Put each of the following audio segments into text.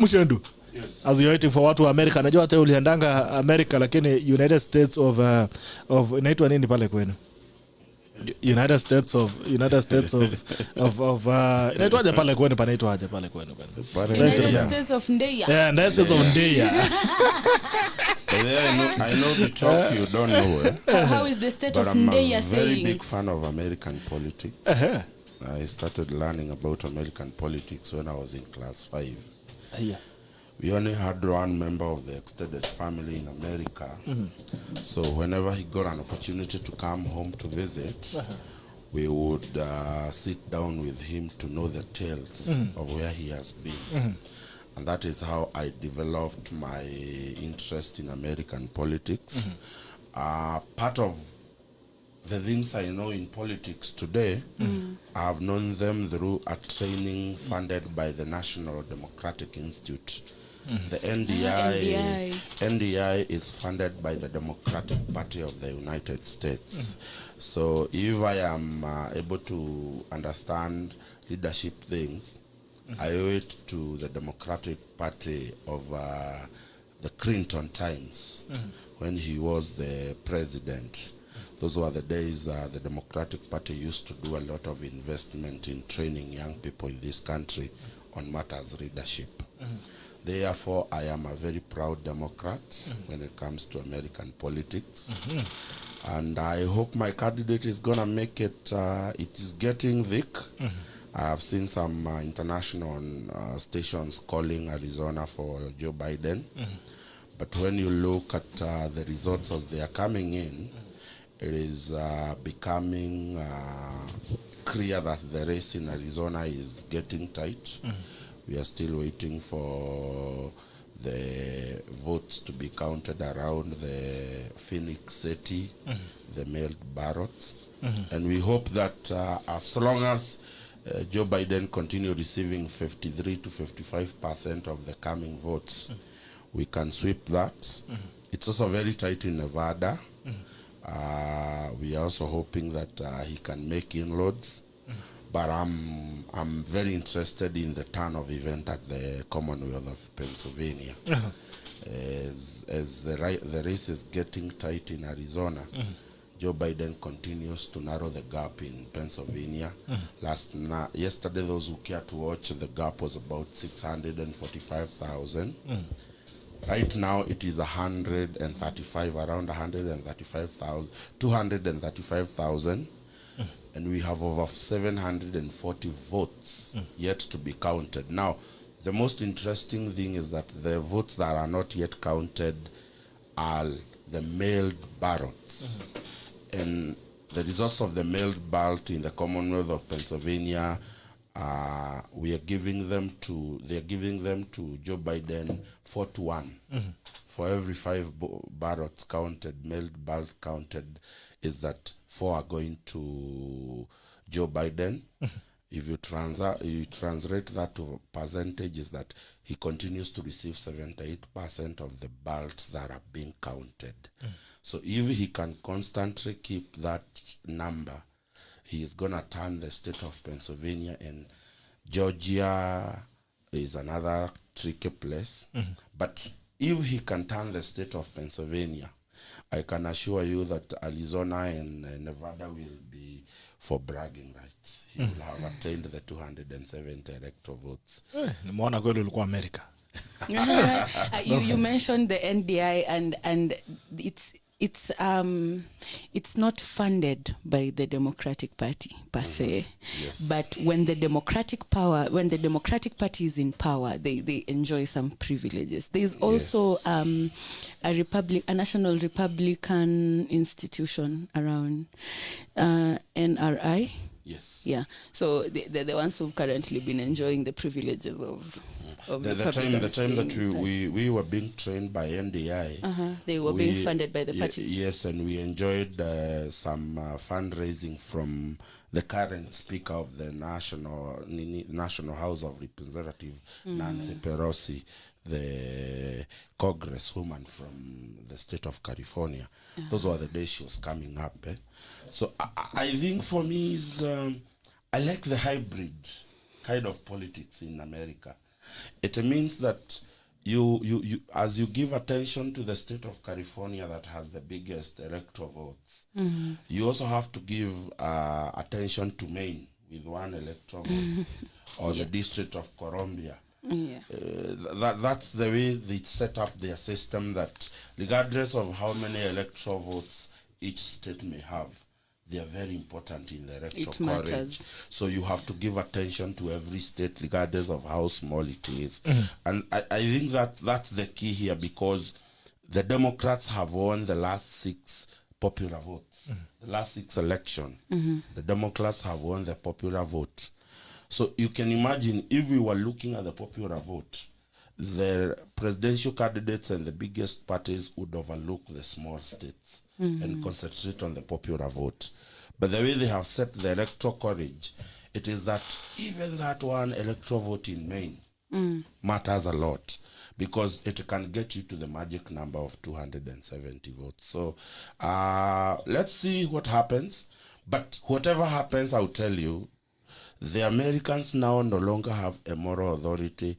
Mushendu. Yes. As you're waiting for watu wa America, najua hata uliendanga America lakini United States of inaitwa nini pale kwenu? United States of inaitwaje pale kwenu, panaitwaje pale kwenu? United States of Ndeya. Yeah, United States of Ndeya. I know the talk you don't know. How is the state of Ndeya saying? I'm a very big fan of American politics. I started learning about American politics when I was in class 5. Yeah. We only had one member of the extended family in America. So whenever he got an opportunity to come home to visit, we would sit down with him to know the tales of where he has been. And that is how I developed my interest in American politics. Part of the things I know in politics today, I've known them through a training funded by the National Democratic Institute. The NDI is funded by the Democratic Party of the United States. So if I am able to understand leadership things, I owe it to the Democratic Party of the Clinton times when he was the president. Those were the days the Democratic Party used to do a lot of investment in training young people in this country on matters leadership. Therefore, I am a very proud Democrat when it comes to American politics. And I hope my candidate is going to make it. It is getting thick. I have seen some international stations calling Arizona for Joe Biden. But when you look at the results as they are coming in, it is becoming clear that the race in Arizona is getting tight. We are still waiting for the votes to be counted around the Phoenix City, the mailed ballots. And we hope that as long as Joe Biden continue receiving 53 to 55% of the coming votes, we can sweep that. It's also very tight in Nevada. We are also hoping that he can make inroads. But I'm very interested in the turn of event at the Commonwealth of Pennsylvania. As the race is getting tight in Arizona, Joe Biden continues to narrow the gap in Pennsylvania. Yesterday, those who care to watch, the gap was about 645,000. Right now, it is 135, around 135,000, 235,000. And we have over 740 votes yet to be counted. Now, the most interesting thing is that the votes that are not yet counted are the mailed ballots. And the results of the mailed ballot in the Commonwealth of Pennsylvania, they're giving them to Joe Biden 4-1. For every 5 ballots counted, mailed ballot counted, is that 4 are going to Joe Biden. If you translate that to percentage, is that he continues to receive 78% of the ballots that are being counted. So if he can constantly keep that number, he is going to turn the state of Pennsylvania, and Georgia is another tricky place. But if he can turn the state of Pennsylvania, I can assure you that Arizona and Nevada will be for bragging rights. He will have attained the 270 electoral votes. Nimeona kweli ulikuwa America. You mentioned the NDI and it's not funded by the Democratic Party per se. Yes. But when the Democratic Party is in power, they enjoy some privileges. There's also a national Republican institution around NRI. Yes. Yeah. So they're the ones who've currently been enjoying the privileges of the time that we were being trained by NDI, they were being funded by the party. Yes, and we enjoyed some fundraising from the current Speaker of the National House of Representatives, Nancy Pelosi, the congresswoman from the state of California. Those were the days she was coming up. So I think for me is I like the hybrid kind of politics in America. It means that you as you give attention to the state of California that has the biggest electoral votes, you also have to give attention to Maine with 1 electoral vote, or the District of Columbia. That's the way they set up their system, that regardless of how many electoral votes each state may have, they are very important in the electoral college. So you have to give attention to every state regardless of how small it is. And I think that that's the key here, because the Democrats have won the last 6 popular votes. The last 6 elections, the Democrats have won the popular vote. So you can imagine, if we were looking at the popular vote, the presidential candidates and the biggest parties would overlook the small states and concentrate on the popular vote. But the way they have set the electoral college, it is that even that 1 electoral vote in Maine matters a lot, because it can get you to the magic number of 270 votes. So let's see what happens. But whatever happens, I'll tell you, the Americans now no longer have a moral authority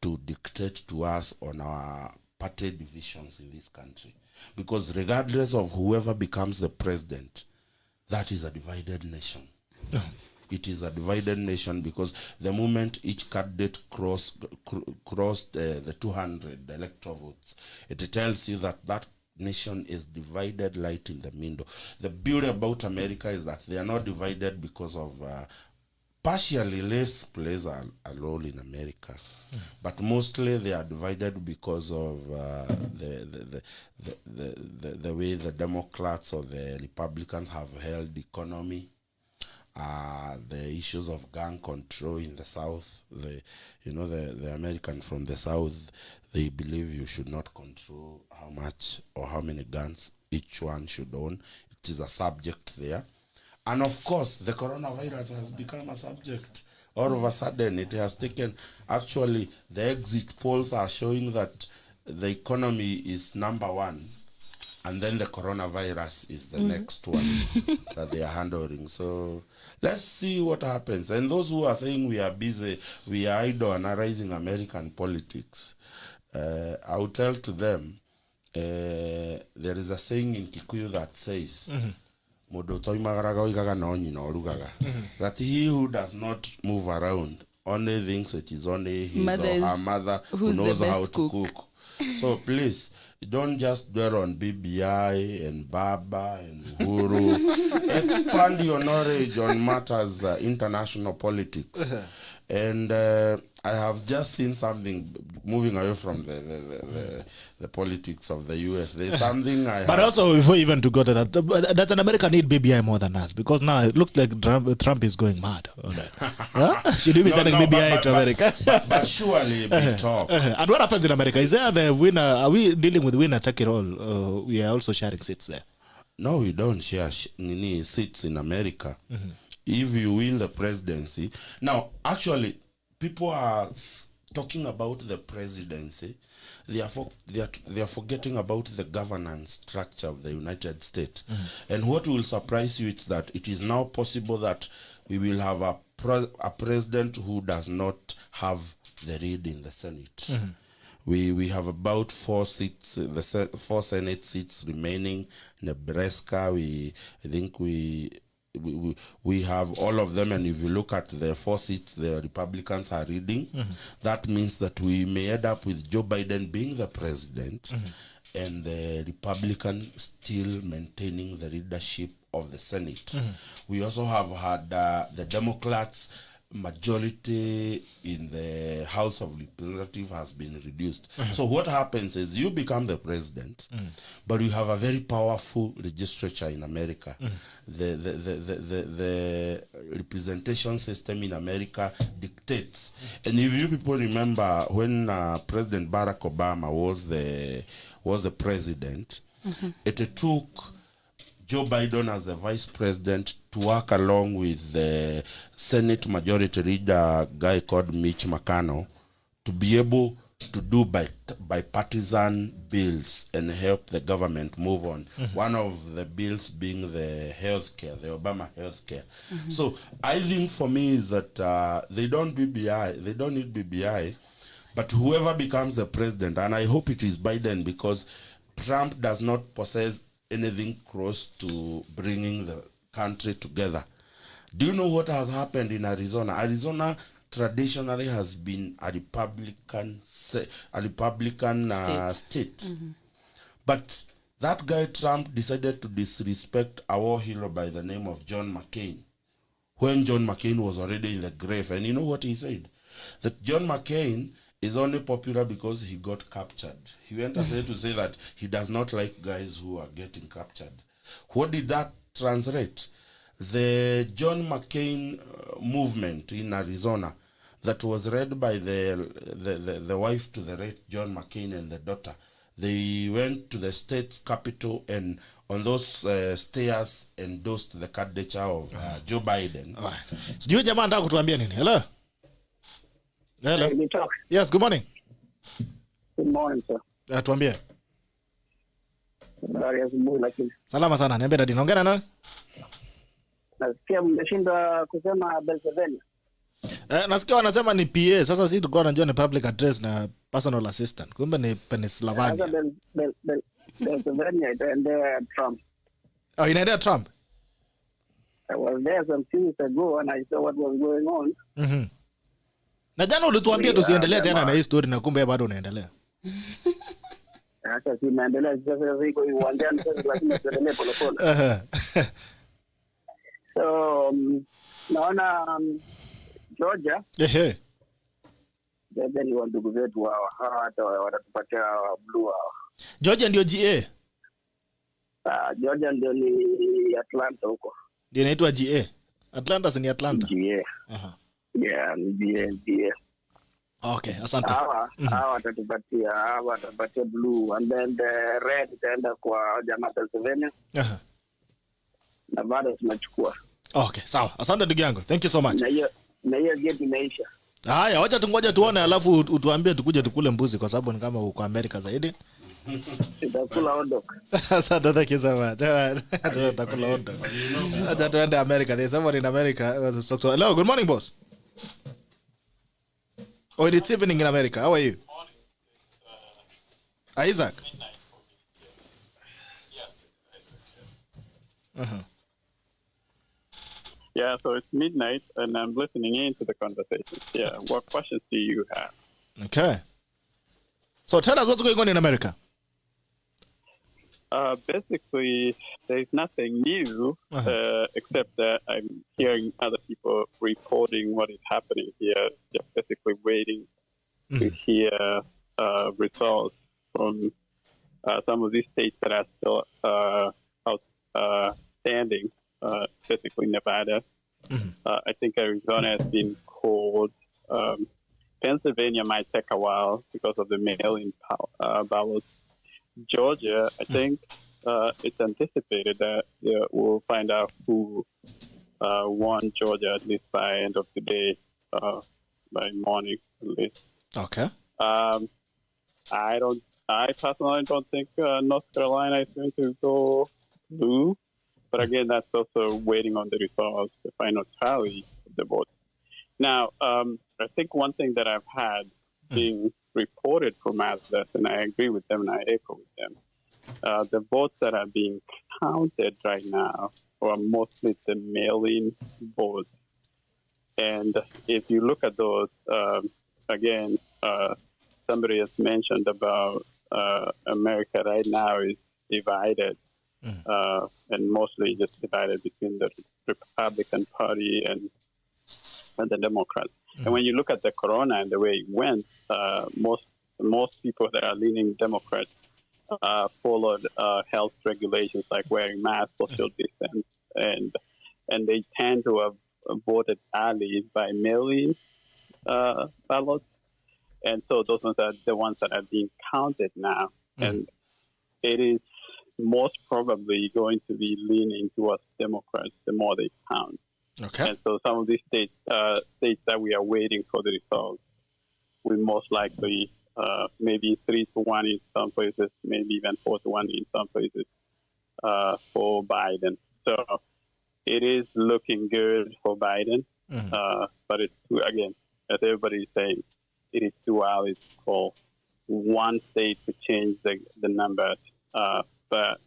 to dictate to us on our party divisions in this country. Because regardless of whoever becomes the president, that is a divided nation. It is a divided nation, because the moment each candidate crossed the 200 electoral votes, it tells you that that nation is divided right in the middle. The beauty about America is that they are not divided because of partially race plays a role in America, but mostly they are divided because of the way the Democrats or the Republicans have held the economy, the issues of gun control in the South. The American from the South, they believe you should not control how much or how many guns each one should own. It is a subject there. And of course, the coronavirus has become a subject. All of a sudden, it has taken, actually, the exit polls are showing that the economy is #1, and then the coronavirus is the next one that they are handling. So let's see what happens. And those who are saying we are busy, we are idle analyzing American politics, I will tell to them, there is a saying in Kikuyu that says, that he who does not move around only thinks it is only his or her mother who knows how to cook. So please, don't just dwell on BBI and Baba and Guru. Expand your knowledge on matters, international politics. And I have just seen something, moving away from the politics of the US. There's something I But also, before even to go to that, does an America need BBI more than us? Because now it looks like Trump is going mad on that. Huh? Should he be sending BBI to America? But surely Bitok. And what happens in America? Is there the winner? Are we dealing with winner take it all? We are also sharing seats there. No, we don't share seats in America. If you win the presidency. Now, actually, people are talking about the presidency. They are forgetting about the governance structure of the United States. And what will surprise you is that it is now possible that we will have a president who does not have the lead in the Senate. We have about 4 seats, 4 Senate seats remaining. Nebraska, I think we have all of them, and if you look at the 4 seats the Republicans are leading, that means that we may end up with Joe Biden being the president and the Republican still maintaining the leadership of the Senate. We also have had the Democrats' majority in the House of Representatives has been reduced. So what happens is you become the president, but you have a very powerful legislature in America. The representation system in America dictates. And if you people remember when President Barack Obama was the president, it took Joe Biden as the vice president to work along with the Senate Majority Leader, guy called Mitch McConnell, to be able to do bipartisan bills and help the government move on. One of the bills being the healthcare, the Obama healthcare. So I think for me is that they don't need BBI, But whoever becomes the president, and I hope it is Biden, because Trump does not possess anything close to bringing the country together. Do you know what has happened in Arizona? Arizona traditionally has been a Republican state. But that guy Trump decided to disrespect a war hero by the name of John McCain, when John McCain was already in the grave. And you know what he said? That John McCain is only popular because he got captured. He went ahead to say that he does not like guys who are getting captured. What did that translate? The John McCain movement in Arizona that was led by the wife to the late John McCain and the daughter. They went to the state's capital and on those stairs endorsed the candidature of Joe Biden. All right. Sijui jamaa anataka kutuambia nini? Hello? Hello? Hey, Bitok. Yes, good morning. Good morning, sir. Tuambie. Habari ya asubuhi lakini. Salama sana. Niambie dadi, naongea na nani? Nasikia mmeshinda kusema Pennsylvania. Nasikia wanasema ni PA. Sasa sisi tulikuwa tunajua ni public address na personal assistant. Kumbe ni Pennsylvania. Pennsylvania itaendea Trump. Oh, inaendea Trump? I was there some few weeks ago and I saw what was going on. Na jana ulituambia tusiendelee tena na hii story na kumbe bado unaendelea. Sasa si naendelea sasa iko uwanjani sasa lazima tuendelee pole pole. So naona Georgia. Georgia ni ndugu zetu hawa hata watatupatia blue hawa. Georgia ndio GA. Georgia ndio ni Atlanta huko. Ndio inaitwa GA. Atlanta ni Atlanta. GA. Yeah, GA. Okay, asante. Hawa watatupatia blue and then the red itaenda kwa jamaa Pennsylvania. Na bado tunachukua. Okay, sawa. Asante ndugu yangu. Thank you so much. Na hiyo gate imeisha. Haya, wacha tungoje tuone alafu utuambie tukuje tukule mbuzi kwa sababu ni kama uko Amerika zaidi. Tutakula hot dog. Asante, thank you so much. Tutakula hot dog. Acha tuende America. There's someone in America. Hello, good morning boss. Oh, it's evening in America. How are you? Morning. Isaac. Midnight for me. Yes. Yes. Yeah, so it's midnight and I'm listening in to the conversation. Yeah, what questions do you have? Okay. So tell us what's going on in America. Basically, there's nothing new, except that I'm hearing other people reporting what is happening here, just basically waiting to hear results from some of these states that are still outstanding, basically Nevada. I think Arizona has been called. Pennsylvania might take a while because of the mail-in ballots. Georgia, I think it's anticipated that we'll find out who won Georgia at least by end of the day, by morning at least. Okay. I personally don't think North Carolina is going to go blue, but again, that's also waiting on the results, the final tally of the votes. Now, I think one thing that I've had being reported from others, and I agree with them and I echo with them, the votes that are being counted right now are mostly the mail-in votes. And if you look at those, again, somebody has mentioned about America right now is divided, and mostly just divided between the Republican Party and the Democrats. And when you look at the corona and the way it went, most people that are leaning Democrat followed health regulations like wearing masks, social distance, and they tend to have voted early by mail-in ballots. And so those ones are the ones that are being counted now. And it is most probably going to be leaning towards Democrats the more they count. Okay. And so some of these states that we are waiting for the results will most likely maybe 3-1 in some places, maybe even 4-1 in some places for Biden. So it is looking good for Biden, but it's, again, as everybody is saying, it is too early to call one state to change the numbers. But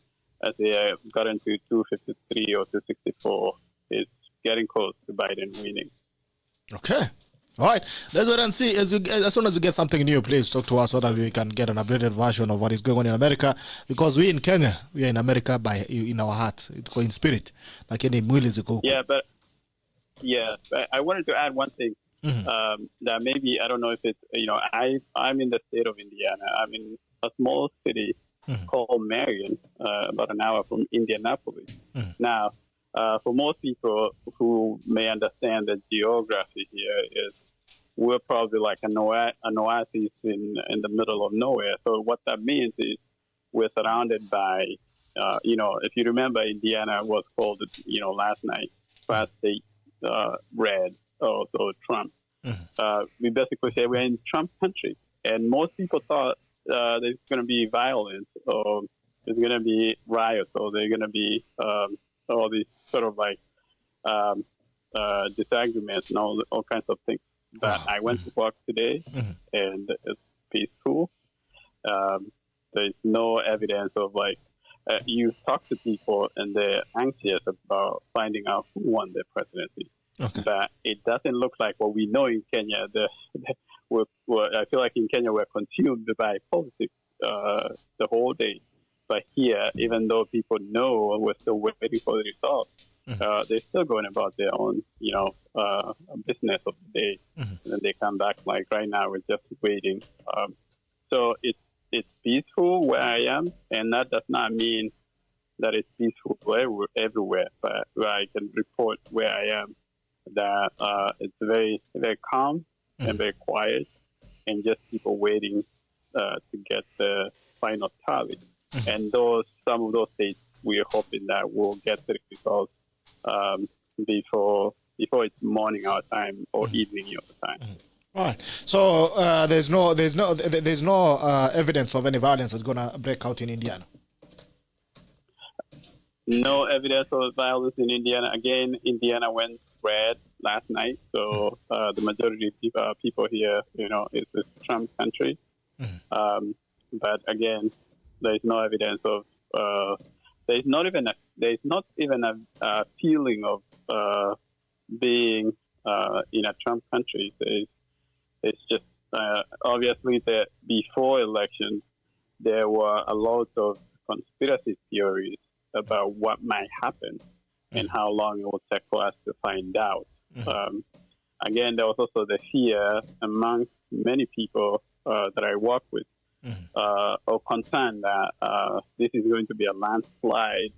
as they have gotten to 253 or 264, it's getting close to Biden winning. Okay. All right. Let's wait and see. As soon as you get something new, please talk to us so that we can get an updated version of what is going on in America. Because we in Kenya, we are in America in our heart, in spirit. Like any mwili ziko. Yeah, but I wanted to add one thing. That maybe, I don't know if it's, I'm in the state of Indiana. I'm in a small city called Marion, about an hour from Indianapolis. Now, for most people who may understand the geography here, is we're probably like an oasis in the middle of nowhere. So what that means is we're surrounded by, if you remember, Indiana was called, last night, first state red, so Trump. We basically say we're in Trump country. And most people thought there's going to be violence, or there's going to be riots, or there's going to be all these sort of like disagreements and all kinds of things. But I went to work today, and it's peaceful. There's no evidence of like, you talk to people and they're anxious about finding out who won the presidency. Okay. But it doesn't look like what we know in Kenya. I feel like in Kenya we're consumed by politics the whole day. But here, even though people know we're still waiting for the results, they're still going about their own, business of the day. And then they come back like right now we're just waiting. So it's peaceful where I am, and that does not mean that it's peaceful everywhere. But I can report where I am that it's very, very calm and very quiet, and just people waiting to get the final tally. And some of those states, we are hoping that we'll get the results before it's morning our time or evening your time. All right. So there's no evidence of any violence that's going to break out in Indiana. No evidence of violence in Indiana. Again, Indiana went red last night, so the majority of people here, it's a Trump country. But again, there's no evidence of. There's not even a feeling of being in a Trump country. It's just obviously that before elections there were a lot of conspiracy theories about what might happen and how long it will take for us to find out. Again, there was also the fear among many people that I work with, or concern that this is going to be a landslide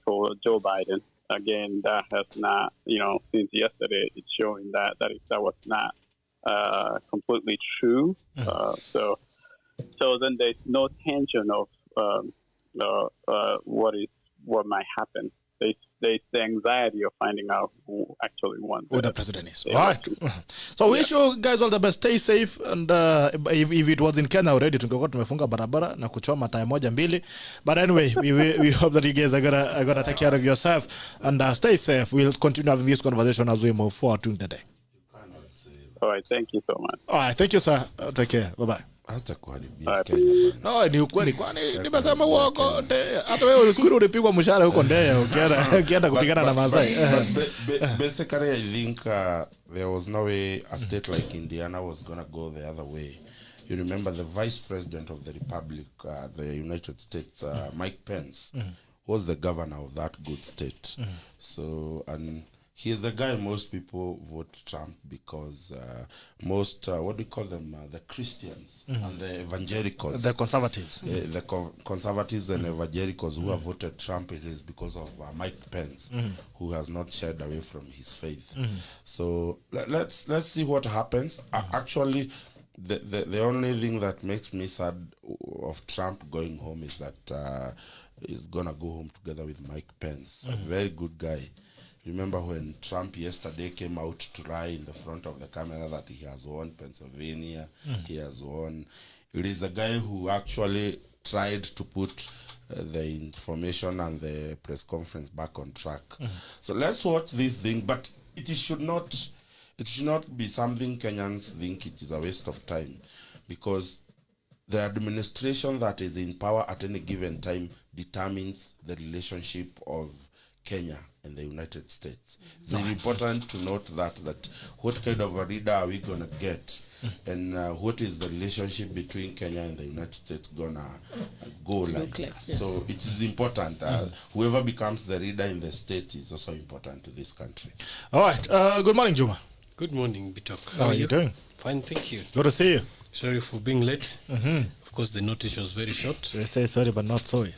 for Joe Biden. Again, that has not, since yesterday, it's showing that was not completely true. So then there's no tension of what might happen. There's the anxiety of finding out who actually won. Who the president is. All right. So we wish you guys all the best. Stay safe. And if it was in Kenya already, tungekuwa tumefunga barabara na kuchoma time moja mbili. But anyway, we hope that you guys are gonna take care of yourself and stay safe. We'll continue having this conversation as we move forward during the day. All right. Thank you so much. All right. Thank you, sir. Take care. Bye-bye. Hata kuharibia Kenya bana. No, ni ukweli, kwani nimesema uongo. Hata wewe ulisikuru ulipigwa mshahara huko Ndeye ukienda kupigana na Masai. Basically, I think there was no way a state like Indiana was going to go the other way. You remember the vice president of the republic, the United States, Mike Pence, was the governor of that good state. So, and he's the guy most people vote Trump because most, what do you call them, the Christians and the evangelicals. The conservatives. The conservatives and evangelicals who have voted Trump, it is because of Mike Pence, who has not shied away from his faith. So let's see what happens. Actually, the only thing that makes me sad of Trump going home is that he's going to go home together with Mike Pence, a very good guy. Remember when Trump yesterday came out to lie in the front of the camera that he has won Pennsylvania, he has won. It is the guy who actually tried to put the information and the press conference back on track. So let's watch this thing, but it should not it should not be something Kenyans think it is a waste of time, because the administration that is in power at any given time determines the relationship of Kenya and the United States. It's important to note that what kind of a leader are we going to get, and what is the relationship between Kenya and the United States going to go like. So it is important. Whoever becomes the leader in the state is also important to this country. All right. Good morning, Juma. Good morning, Bitok. How are you doing? Fine, thank you. Good to see you. Sorry for being late. Of course, the notice was very short. They say sorry, but not sorry.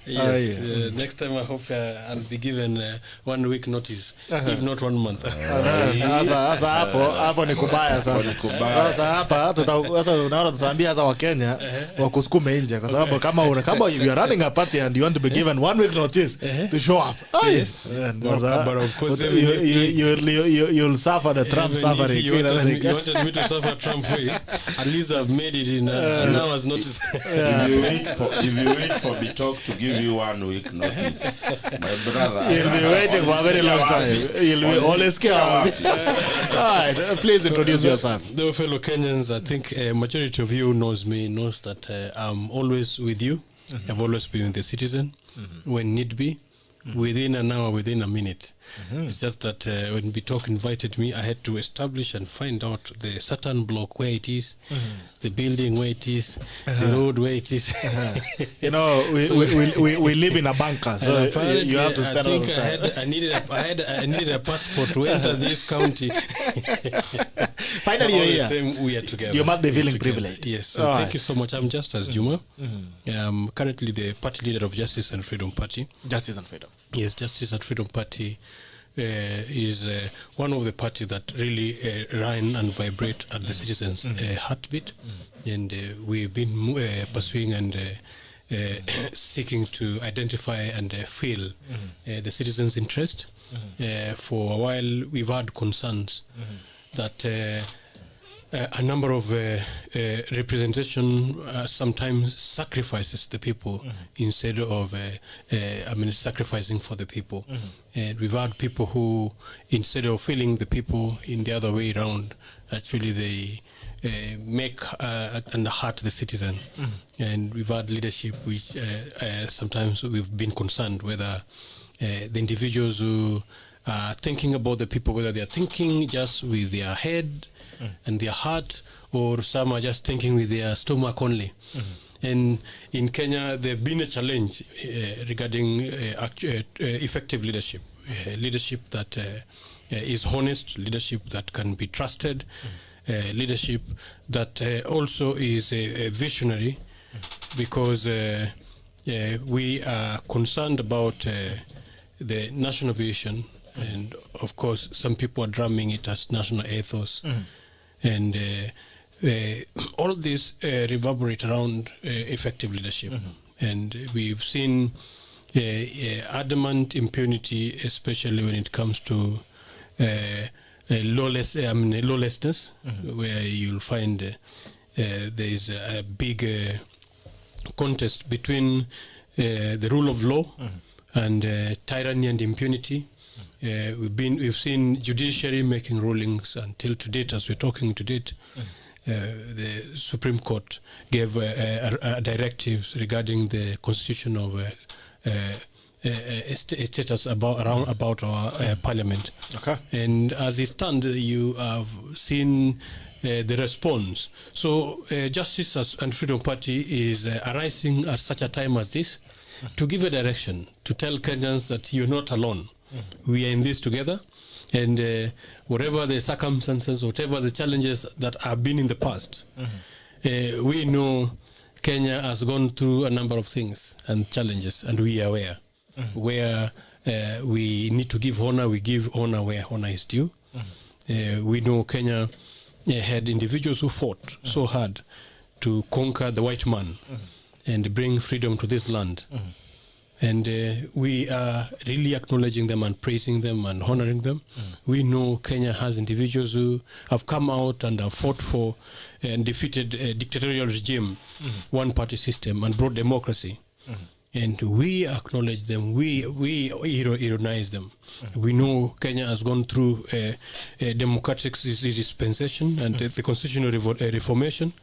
Yes. Next time, I hope I'll be given 1 week notice, if not 1 month. Sasa hapo ni kubaya sasa. Sasa hapa sasa unaona tutaambia sasa Wakenya wakusukume nje, kwa sababu kama if you are running a party and you want to be given 1 week notice to show up. Yes. But of course, you'll suffer the Trump suffering. You wanted me to suffer Trump way. At least I've made it in an hour's notice. If you wait for Bitok to give you 1 week notice, my brother, you'll be waiting for a very long time. You'll be always scared. All right, please introduce yourself. The fellow Kenyans, I think a majority of you knows that I'm always with you. I've always been the citizen when need be. Within an hour, within a minute. It's just that when Bitok invited me, I had to establish and find out the certain block where it is, the building where it is, the road where it is. You know, we live in a bunker, so you have to spend a lot of time. I needed a passport to enter this county. Finally, you're here. Same, we are together. You must be feeling privileged. Yes. So thank you so much. I'm Justus Juma. I'm currently the party leader of Justice and Freedom Party. Justice and Freedom. Yes, Justice and Freedom Party is one of the parties that really run and vibrate at the citizens' heartbeat. And we've been pursuing and seeking to identify and feel the citizens' interest. For a while, we've had concerns that a number of representation sometimes sacrifices the people instead of sacrificing for the people. And we've had people who, instead of feeling the people in the other way around, actually they make and hurt the citizen. And we've had leadership which sometimes we've been concerned whether the individuals who are thinking about the people, whether they're thinking just with their head and their heart, or some are just thinking with their stomach only. And in Kenya, there's been a challenge regarding effective leadership, leadership that is honest, leadership that can be trusted, leadership that also is visionary, because we are concerned about the national vision. And of course, some people are drumming it as national ethos. And all this reverberate around effective leadership. And we've seen adamant impunity, especially when it comes to lawlessness, where you'll find there is a big contest between the rule of law and tyranny and impunity. We've seen judiciary making rulings until to date, as we're talking to date. The Supreme Court gave directives regarding the constitution of status about our parliament. Okay. And as it stands, you have seen the response. So Justice and Freedom Party is arising at such a time as this to give a direction, to tell Kenyans that you're not alone. We are in this together, and whatever the circumstances, whatever the challenges that have been in the past, we know Kenya has gone through a number of things and challenges, and we are aware. Where we need to give honor, we give honor where honor is due. We know Kenya had individuals who fought so hard to conquer the white man and bring freedom to this land. And we are really acknowledging them and praising them and honoring them. We know Kenya has individuals who have come out and have fought for and defeated a dictatorial regime, one-party system, and brought democracy. and we acknowledge them, we ironize them. We know Kenya has gone through a democratic dispensation and the constitutional reformation,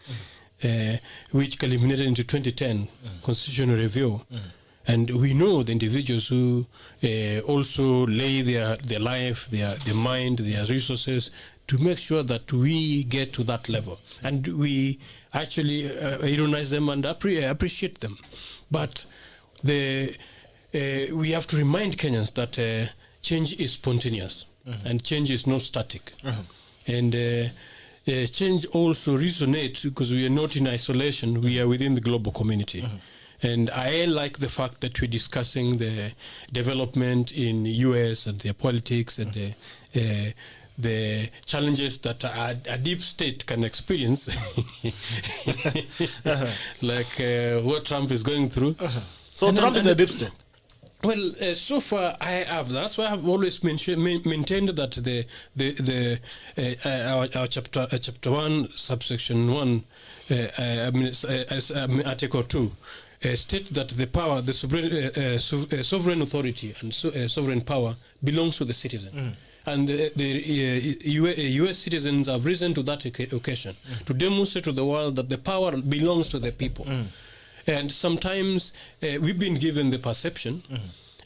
which culminated into 2010 constitutional review. And we know the individuals who also lay their life, their mind, their resources to make sure that we get to that level. And we actually ironize them and appreciate them. But we have to remind Kenyans that change is spontaneous and change is not static. And change also resonates because we are not in isolation, we are within the global community. And I like the fact that we're discussing the development in the US and their politics and the challenges that a deep state can experience, like what Trump is going through. So Trump is a deep state? Well, so far I have. That's why I've always maintained that our chapter 1, subsection 1, Article 2, state that the power, the sovereign authority and sovereign power belongs to the citizen. And the U.S. citizens have risen to that occasion to demonstrate to the world that the power belongs to the people. And sometimes we've been given the perception,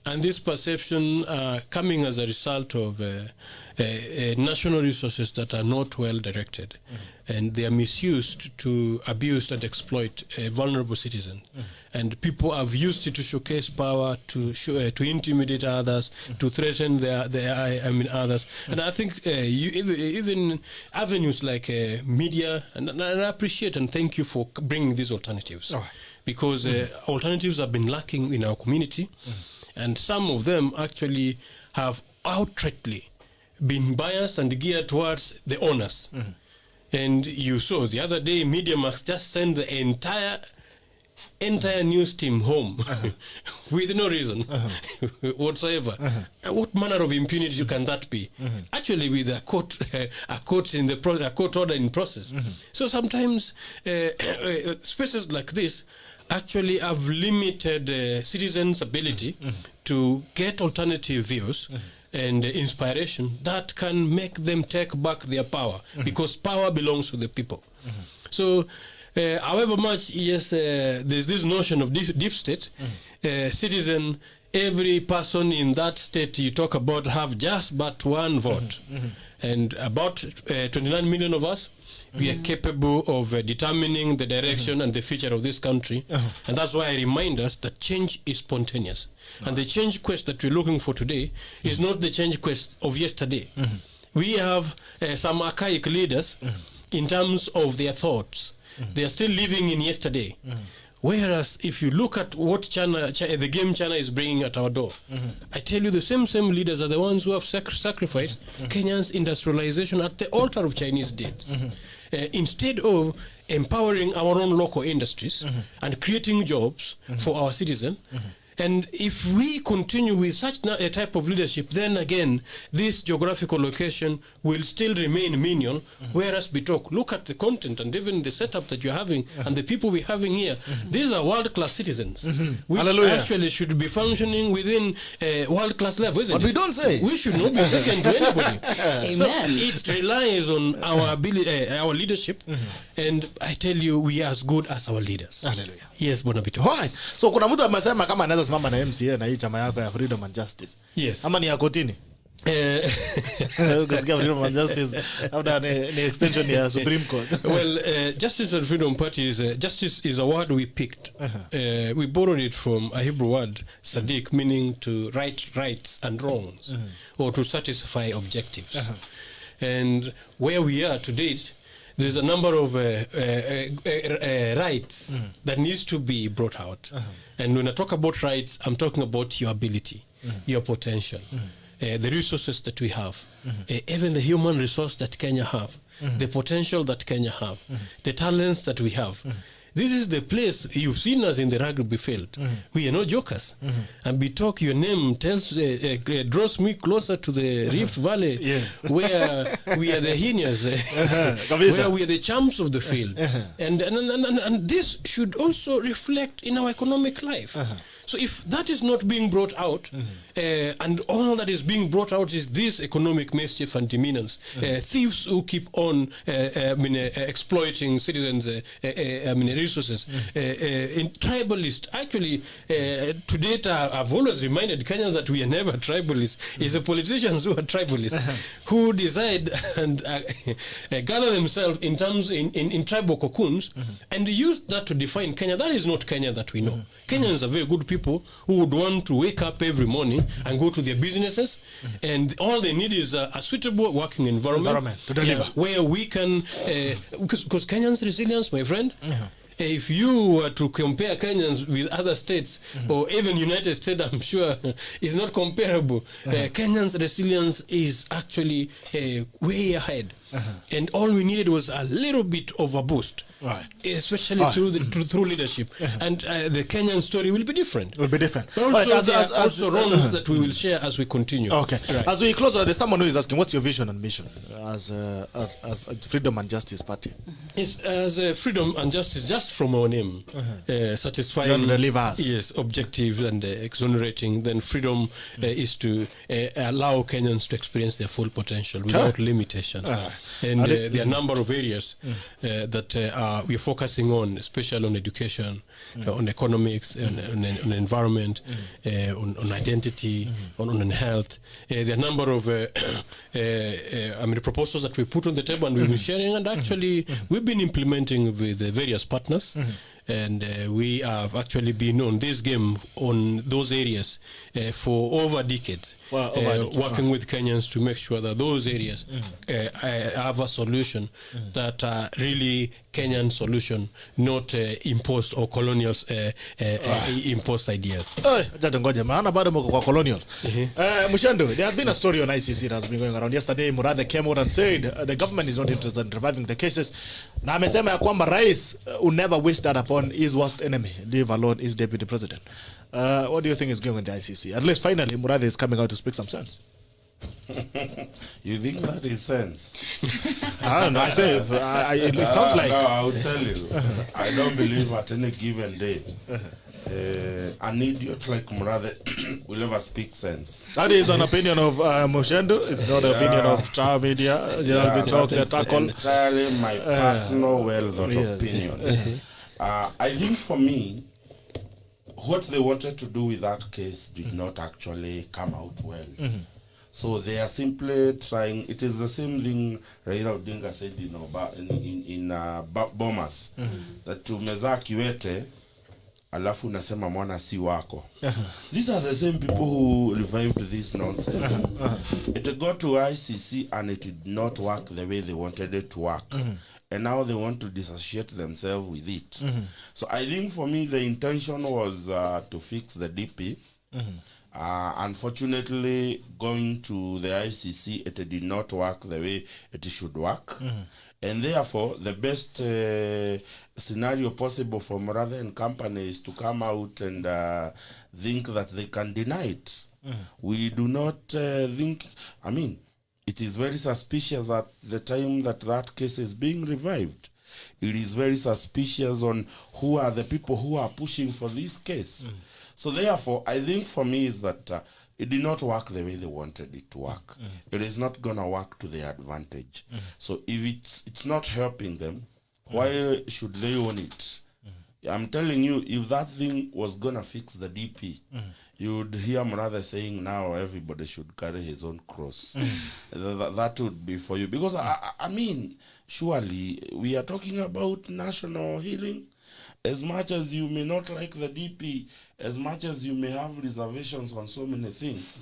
and this perception coming as a result of national resources that are not well directed, and they are misused to abuse and exploit vulnerable citizens. And people have used it to showcase power, to intimidate others, to threaten others. And I think even avenues like media, and I appreciate and thank you for bringing these alternatives, because alternatives have been lacking in our community, and some of them actually have outrightly been biased and geared towards the owners. And you saw the other day, Media must just send the entire news team home with no reason whatsoever. What manner of impunity can that be? Actually, with a court order in process. So sometimes spaces like this actually have limited citizens' ability to get alternative views and inspiration that can make them take back their power, because power belongs to the people. So however much, yes, there's this notion of deep state, citizen, every person in that state you talk about have just but one vote. And about 29 million of us, we are capable of determining the direction and the future of this country. And that's why I remind us that change is spontaneous. And the change quest that we're looking for today is not the change quest of yesterday. We have some archaic leaders in terms of their thoughts. They are still living in yesterday. Whereas if you look at what the game China is bringing at our door, I tell you, the same leaders are the ones who have sacrificed Kenya's industrialization at the altar of Chinese deeds. Instead of empowering our own local industries and creating jobs for our citizens. And if we continue with such a type of leadership, then again, this geographical location will still remain menial, whereas Bitok, look at the content and even the setup that you're having and the people we're having here. These are world-class citizens, which actually should be functioning within a world-class level, isn't it? But we don't say. We should not be second to anybody. So it relies on our ability, our leadership, and I tell you, we are as good as our leaders. Hallelujah. Yes, Bwana Bitok. Why? So kuna mtu amesema kama anaweza simama na MCA na hii chama yako ya Freedom and Justice. Yes. Ama ni ya kotini? Ukasikia Freedom and Justice after ni extension ya Supreme Court. Well, Justice and Freedom Party is justice is a word we picked. We borrowed it from a Hebrew word, Sadiq, meaning to right rights and wrongs, or to satisfy objectives. And where we are to date, there's a number of rights that needs to be brought out. And when I talk about rights, I'm talking about your ability, your potential, the resources that we have, even the human resource that Kenya have, the potential that Kenya have, the talents that we have. This is the place you've seen us in the rugby field. We are no jokers. And Bitok, your name draws me closer to the Rift Valley, where we are the hyenas, where we are the champs of the field. And this should also reflect in our economic life. So if that is not being brought out, and all that is being brought out is this economic mischief and demeanors, thieves who keep on exploiting citizens' resources, in tribalist. Actually, to date, I've always reminded Kenyans that we are never tribalists. It's the politicians who are tribalists, who decide and gather themselves in terms in tribal cocoons, and use that to define Kenya. That is not Kenya that we know. Kenyans are very good people who would want to wake up every morning and go to their businesses, and all they need is a suitable working environment to deliver, where we can, because Kenyans' resilience, my friend, if you were to compare Kenyans with other states, or even United States, I'm sure is not comparable. Kenyans' resilience is actually way ahead. And all we needed was a little bit of a boost, especially through leadership. And the Kenyan story will be different. But also, there are also wrongs that we will share as we continue. Okay. Right. As we close, there's someone who is asking, what's your vision and mission as Freedom and Justice Party? Yes, as Freedom and Justice, just from our name, satisfying, yes, objectives and exonerating. Then freedom is to allow Kenyans to experience their full potential without limitations. And there are a number of areas that we're focusing on, especially on education, on economics, on environment, on identity, on health. There are a number of proposals that we put on the table and we've been sharing, and actually we've been implementing with various partners. And we have actually been on this game on those areas for over decades. Working with Kenyans to make sure that those areas have a solution that are really Kenyan solution, not imposed or colonial imposed ideas. Mushendu, there has been a story on ICC that has been going around. Yesterday, Murathe came out and said the government is not interested in reviving the cases. Na amesema ya kwamba rais will never wish that upon his worst enemy, leave alone his deputy president. What do you think is going on in the ICC? At least finally, Murathe is coming out to speak some sense. You think that is sense? I don't know. I think it sounds like. No, I will tell you. I don't believe at any given day an idiot like Murathe will ever speak sense. That is an opinion of Mushendu. It's not an opinion of Chao Media. Gerald Bitok, that is entirely my personal well-thought opinion. I think for me, what they wanted to do with that case did not actually come out well. So they are simply trying. It is the same thing Raila Odinga said in Bomas, that tumezaa kiwete alafu unasema mwana si wako. These are the same people who revived this nonsense. It got to ICC and it did not work the way they wanted it to work. And now they want to dissociate themselves with it. So I think for me the intention was to fix the DP. Unfortunately, going to the ICC, it did not work the way it should work. And therefore, the best scenario possible for Murathe and company is to come out and think that they can deny it. We do not think, it is very suspicious at the time that that case is being revived. It is very suspicious on who are the people who are pushing for this case. So therefore, I think for me is that it did not work the way they wanted it to work. It is not going to work to their advantage. So if it's not helping them, why should they own it? I'm telling you, if that thing was going to fix the DP, you would hear Murathe saying now everybody should carry his own cross. That would be for you. Because, surely we are talking about national healing. As much as you may not like the DP, as much as you may have reservations on so many things,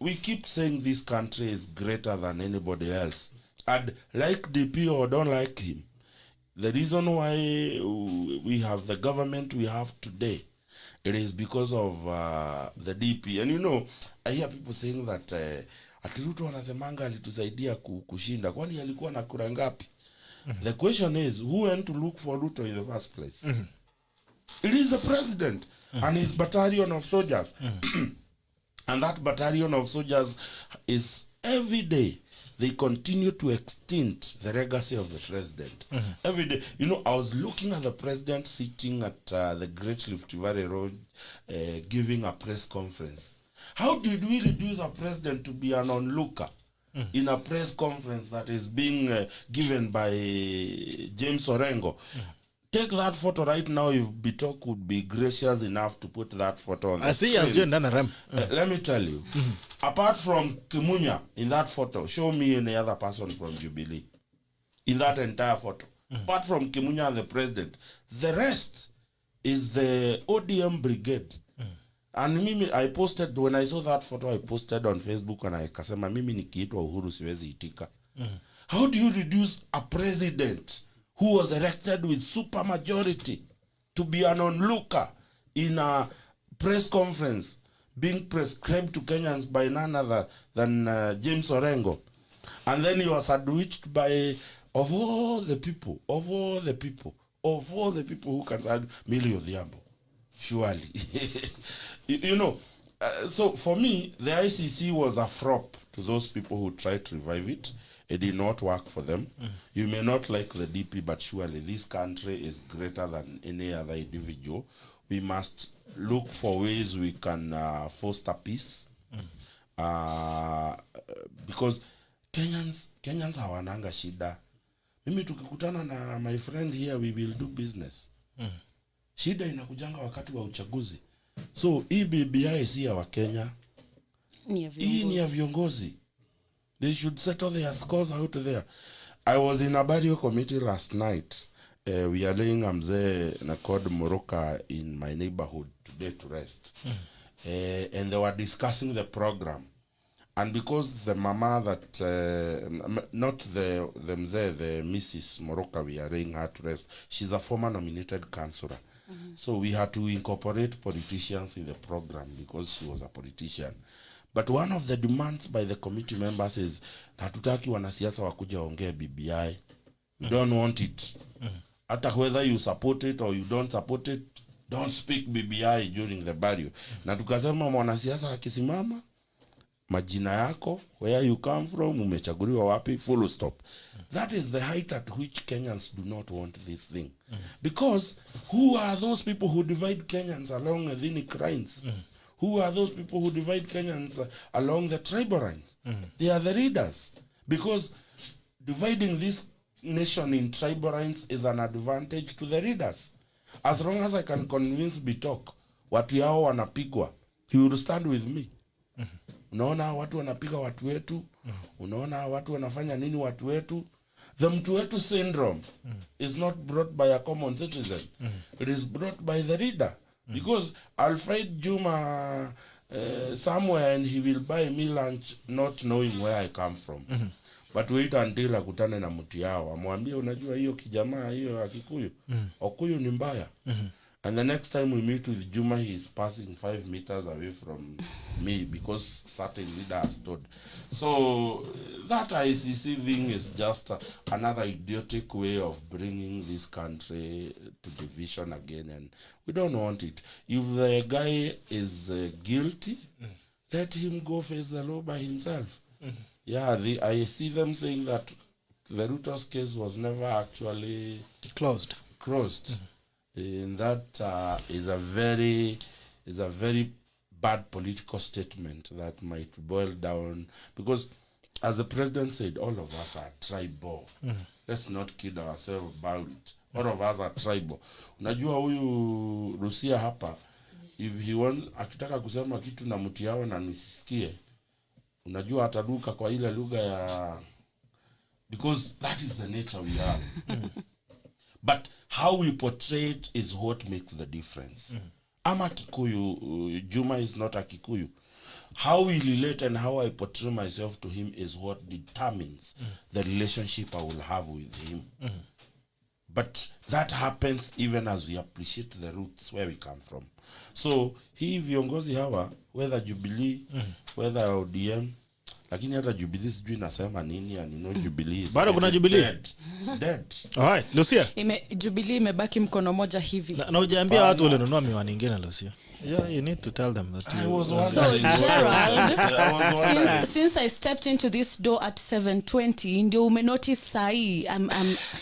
we keep saying this country is greater than anybody else. And like DP or don't like him, the reason why we have the government we have today, it is because of the DP. And I hear people saying that Atiruto anasemanga alitusaidia kushinda. Kwani alikuwa na kura ngapi? The question is, who went to look for Ruto in the first place? It is the president and his battalion of soldiers. And that battalion of soldiers is every day they continue to extend the legacy of the president. Every day, you know, I was looking at the president sitting at the Great Rift Valley Road giving a press conference. How did we reduce a president to be an onlooker in a press conference that is being given by James Orengo? Take that photo right now if Bitok would be gracious enough to put that photo on the screen. I see you let me tell you, apart from Kimunya in that photo, show me any other person from Jubilee in that entire photo. Apart from Kimunya and the president, the rest is the ODM brigade. And mimi, I posted, when I saw that photo, I posted on Facebook and I kasema, mimi nikiitwa Uhuru siwezi itika. How do you reduce a president who was elected with super majority to be an onlooker in a press conference being prescribed to Kenyans by none other than James Orengo? And then he was sandwiched by, of all the people who can say, Millie Odhiambo. Surely. you know, so for me, the ICC was a flop to those people who tried to revive it. It did not work for them. You may not like the DP, but surely this country is greater than any other individual. We must look for ways we can foster peace. Because Kenyans hawananga shida. Mimi tukikutana na my friend here, we will do business. Shida inakujanga wakati wa uchaguzi. So hii BBI si ya Wakenya. Hii ni ya viongozi. They should settle their scores out there. I was in a burial committee last night. We are laying Mzee Nakod Moroka in my neighborhood today to rest. And they were discussing the program. And because the mama that, not the Mzee, the Mrs. Moroka, we are laying her to rest, she's a former nominated councillor. So we had to incorporate politicians in the program because she was a politician. But one of the demands by the committee members is hatutaki wanasiasa wakuja ongea BBI. We don't want it. Hata whether you support it or you don't support it, don't speak BBI during the burial. Na tukasema mwanasiasa akisimama, majina yako, where you come from, umechaguliwa wapi, full stop. That is the height at which Kenyans do not want this thing. Because who are those people who divide Kenyans along ethnic lines? Who are those people who divide Kenyans along the tribal lines? They are the leaders. Because dividing this nation in tribal lines is an advantage to the leaders. As long as I can convince Bitok, watu yao wanapigwa, he will stand with me. Unaona watu wanapiga watu wetu, unaona watu wanafanya nini watu wetu. The mtu wetu syndrome is not brought by a common citizen. It is brought by the leader. Because I'll fight Juma somewhere and he will buy me lunch not knowing where I come from. But wait until akutane na mtu yao. Amwambie unajua hiyo kijamaa hiyo Akikuyu. Okuyu ni mbaya. And the next time we meet with Juma, he is passing 5 meters away from me because certain leader has told. So that ICC thing is just another idiotic way of bringing this country to division again, and we don't want it. If the guy is guilty, let him go face the law by himself. Yeah, I see them saying that the Ruto's case was never actually closed. And that is a very bad political statement that might boil down, because as the president said, all of us are tribal. Let's not kid ourselves about it. All of us are tribal. Unajua huyu Rusia hapa, if he want akitaka kusema kitu na mtu yao na nisisikie, unajua ataruka kwa ile lugha ya, because that is the nature we have. But how we portray it is what makes the difference. I'm a Kikuyu, Juma is not a Kikuyu. How we relate and how I portray myself to him is what determines the relationship I will have with him. But that happens even as we appreciate the roots where we come from. So hii viongozi hawa, whether Jubilee, whether ODM, lakini hata Jubilee sijui nasema nini, and you know Jubilee is bado kuna Jubilee dead. Alright, Lucia. Jubilee imebaki mkono moja hivi. Na hujaambia watu wale nunua miwani nyingine Lucia. Yeah, you need to tell them that. I was So wondering. Gerald, since I stepped into this door at 7:20, ndio umenotice sahi.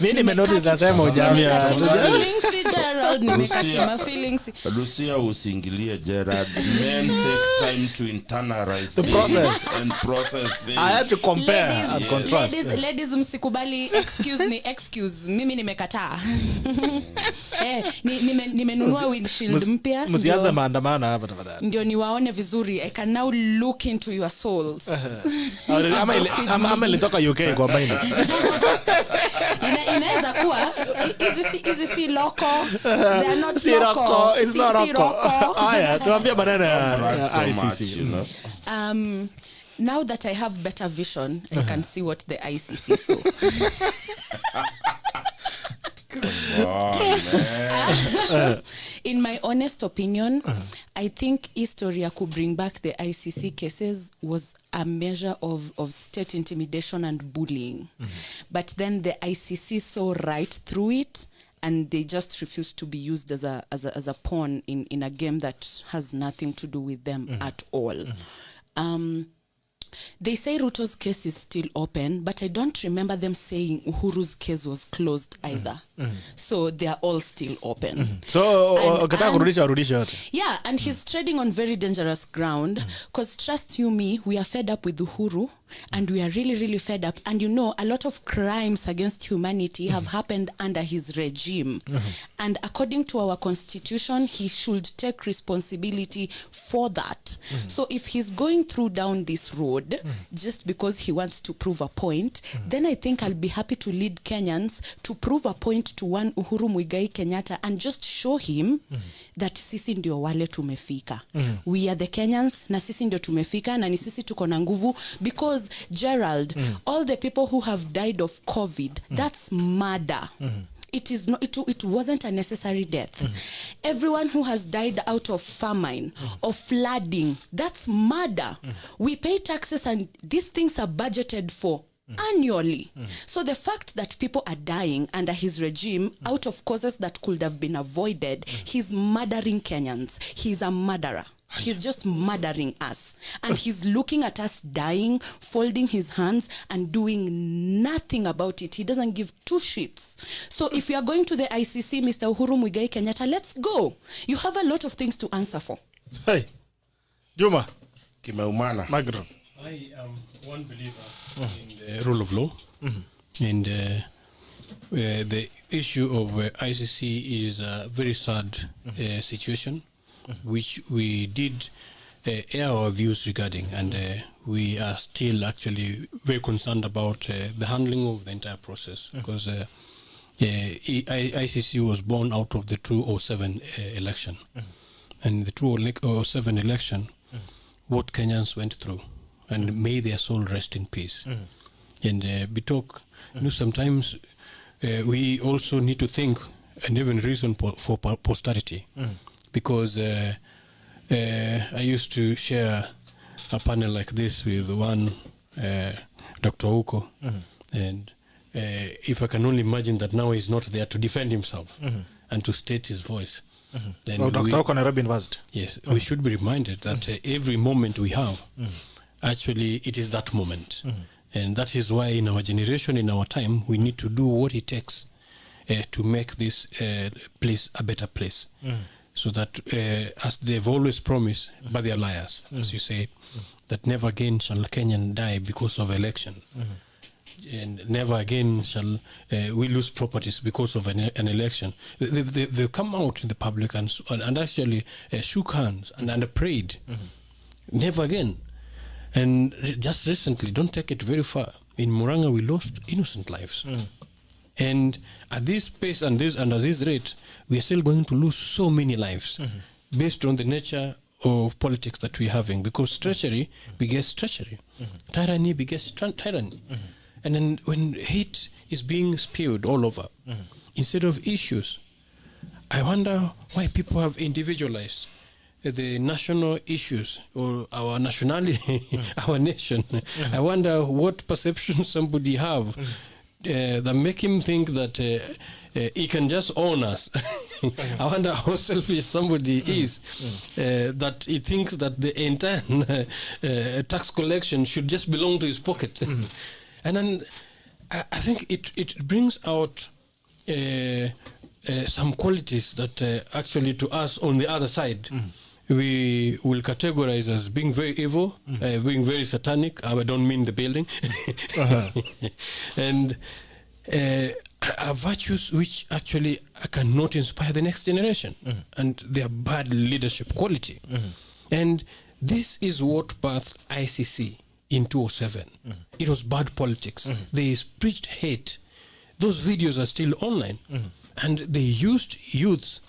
Mimi nimenotice nasema ujamia. Feelings, Gerald, nimekachima feelings. Lucia usiingilie Gerald. Men take time to internalize The process. and process things. I had to compare and contrast. Ladies, msikubali excuse. Mimi nimekataa. Nimenunua windshield mpya. Msianze maandamano hapa tafadhali. Ndio niwaone vizuri. I can now look into your souls. Ama ilitoka UK kwa baini. Inaweza kuwa hizi si loco. They are not loco. It's not loco. Haya, tuambie maneno ya ICC. Much, you know. Now that I have better vision, I can see what the ICC saw. In my honest opinion, I think history could bring back the ICC cases was a measure of state intimidation and bullying. But then the ICC saw right through it, and they just refused to be used as a pawn in a game that has nothing to do with them at all. They say Ruto's case is still open, but I don't remember them saying Uhuru's case was closed either. So they are all still open. So, ukitaka kurudisha yote. Yeah, and he's treading on very dangerous ground, because trust you me, we are fed up with Uhuru, and we are really, really fed up. And you know, a lot of crimes against humanity have happened under his regime. And according to our constitution, he should take responsibility for that. So if he's going down this road, just because he wants to prove a point, then I think I'll be happy to lead Kenyans to prove a point to one Uhuru Muigai Kenyatta and just show him that sisi ndio wale tumefika. We are the Kenyans, na sisi ndio tumefika, na ni sisi tuko na nguvu. Because Gerald, all the people who have died of COVID, that's murder. It is not. It wasn't a necessary death. Everyone who has died out of famine or flooding, that's murder. We pay taxes, and these things are budgeted for annually. So the fact that people are dying under his regime out of causes that could have been avoided, he's murdering Kenyans. He's a murderer. He's just murdering us. And he's looking at us dying, folding his hands, and doing nothing about it. He doesn't give two shits. So if you are going to the ICC, Mr. Uhuru Muigai Kenyatta, let's go. You have a lot of things to answer for. Hey, Juma. Kimeumana. Magro. I am one believer in the rule of law. And the issue of ICC is a very sad situation, which we did air our views regarding, and we are still actually very concerned about the handling of the entire process, because ICC was born out of the 2007 election. And the 2007 election, what Kenyans went through, and may their soul rest in peace. And Bitok, you know, sometimes we also need to think and even reason for posterity. Because I used to share a panel like this with one Dr. Uko, and if I can only imagine that now he's not there to defend himself and to state his voice. Then Dr. Uko Nairobi University. Yes, we should be reminded that every moment we have, actually it is that moment. And that is why in our generation, in our time, we need to do what it takes to make this place a better place. So that, as they've always promised, but they are liars, as you say, that never again shall Kenyan die because of election. And never again shall we lose properties because of an election. They've come out in the public and actually shook hands and prayed. Never again. And just recently, don't take it very far, in Muranga we lost innocent lives. And at this pace and under this rate, we are still going to lose so many lives based on the nature of politics that we're having, because treachery begets treachery. Tyranny begets tyranny. And then when hate is being spewed all over, instead of issues, I wonder why people have individualized the national issues or our nationality, our nation. I wonder what perception somebody have that make him think that he can just own us. I wonder how selfish somebody is, that he thinks that the entire tax collection should just belong to his pocket. And then I think it brings out some qualities that actually to us on the other side, we will categorize as being very evil, being very satanic. I don't mean the building. And are virtues which actually cannot inspire the next generation, and they are bad leadership quality. And this is what birthed ICC in 2007. It was bad politics. They preached hate. Those videos are still online, and they used youths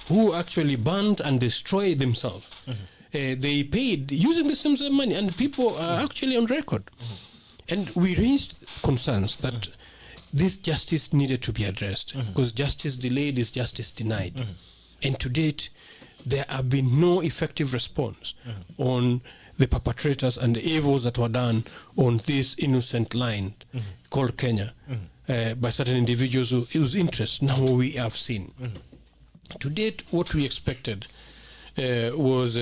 who actually burned and destroyed themselves. They paid using the same money, and people are actually on record. And we raised concerns that this justice needed to be addressed, because justice delayed is justice denied. And to date, there have been no effective response on the perpetrators and the evils that were done on this innocent land called Kenya by certain individuals whose interests now we have seen. To date, what we expected was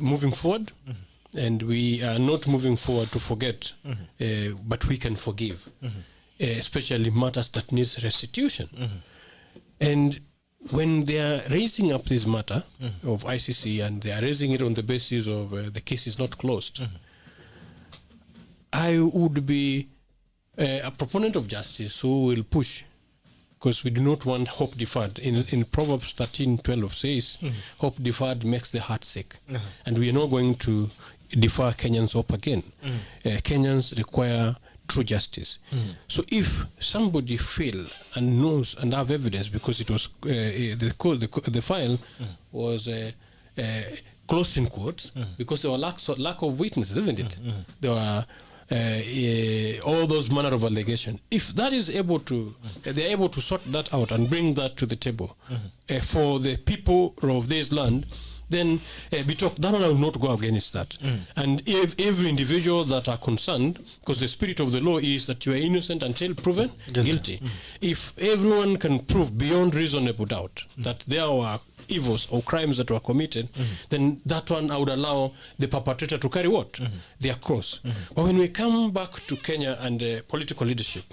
moving forward, and we are not moving forward to forget, but we can forgive, especially matters that needs restitution. And when they are raising up this matter of ICC, and they are raising it on the basis of the case is not closed, I would be a proponent of justice who will push, because we do not want hope deferred. In Proverbs 13:12 says, hope deferred makes the heart sick. And we are not going to defer Kenyans' hope again. Kenyans require true justice. So if somebody feel and knows and have evidence, because it was the file was closed in quotes, because there were lack of witnesses, isn't it? There were all those manner of allegations. If that is able to, they're able to sort that out and bring that to the table for the people of this land, then Bitok, that one will not go against that. And if every individual that are concerned, because the spirit of the law is that you are innocent until proven guilty. If everyone can prove beyond reasonable doubt that there were evils or crimes that were committed, then that one I would allow the perpetrator to carry what? Their cross. But when we come back to Kenya and political leadership,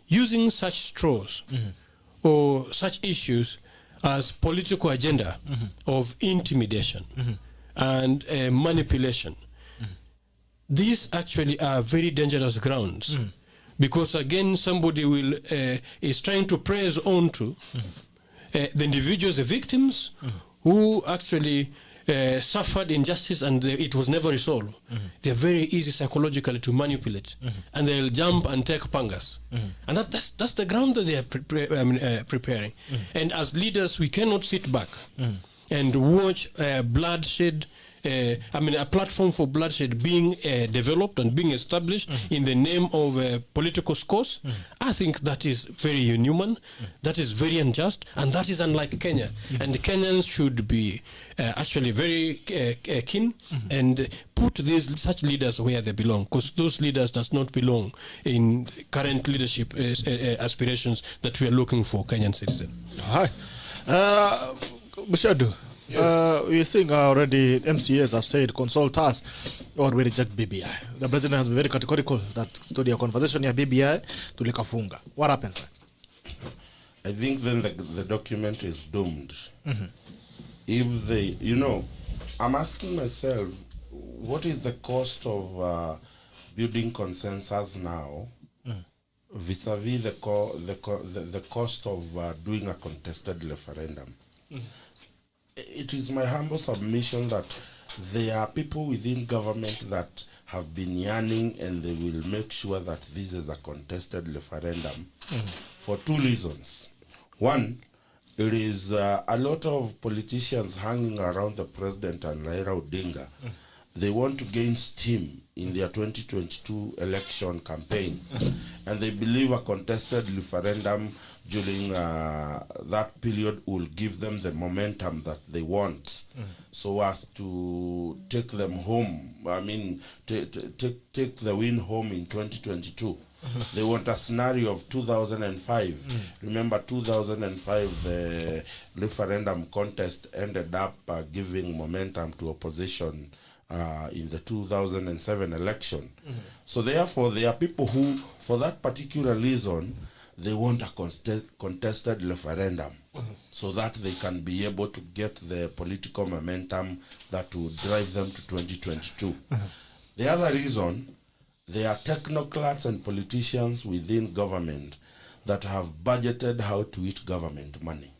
using such straws or such issues as political agenda of intimidation and manipulation, these actually are very dangerous grounds, because again somebody will is trying to press on to the individuals, the victims who actually suffered injustice and it was never resolved. They're very easy psychologically to manipulate, and they'll jump and take pangas. And that's the ground that they are preparing. And as leaders, we cannot sit back and watch bloodshed, a platform for bloodshed being developed and being established in the name of political scores. I think that is very inhuman, that is very unjust, and that is unlike Kenya. And the Kenyans should be actually very keen and put such leaders where they belong, because those leaders does not belong in current leadership aspirations that we are looking for Kenyan citizens. Hi. Muchendu. We're seeing already MCAs have said consult us or we reject BBI. The president has been very categorical that study a conversation here BBI to likafunga. What happens? I think then the document is doomed. If they, I'm asking myself, what is the cost of building consensus now vis-a-vis the cost of doing a contested referendum? It is my humble submission that there are people within government that have been yearning, and they will make sure that this is a contested referendum for two reasons. One, it is a lot of politicians hanging around the president and Raila Odinga. They want to gain steam in their 2022 election campaign, and they believe a contested referendum during that period will give them the momentum that they want, so as to take them home. I mean, take the win home in 2022. They want a scenario of 2005. Remember 2005, the referendum contest ended up giving momentum to opposition in the 2007 election. So therefore, there are people who, for that particular reason, they want a contested referendum so that they can be able to get the political momentum that will drive them to 2022. The other reason, there are technocrats and politicians within government that have budgeted how to eat government money.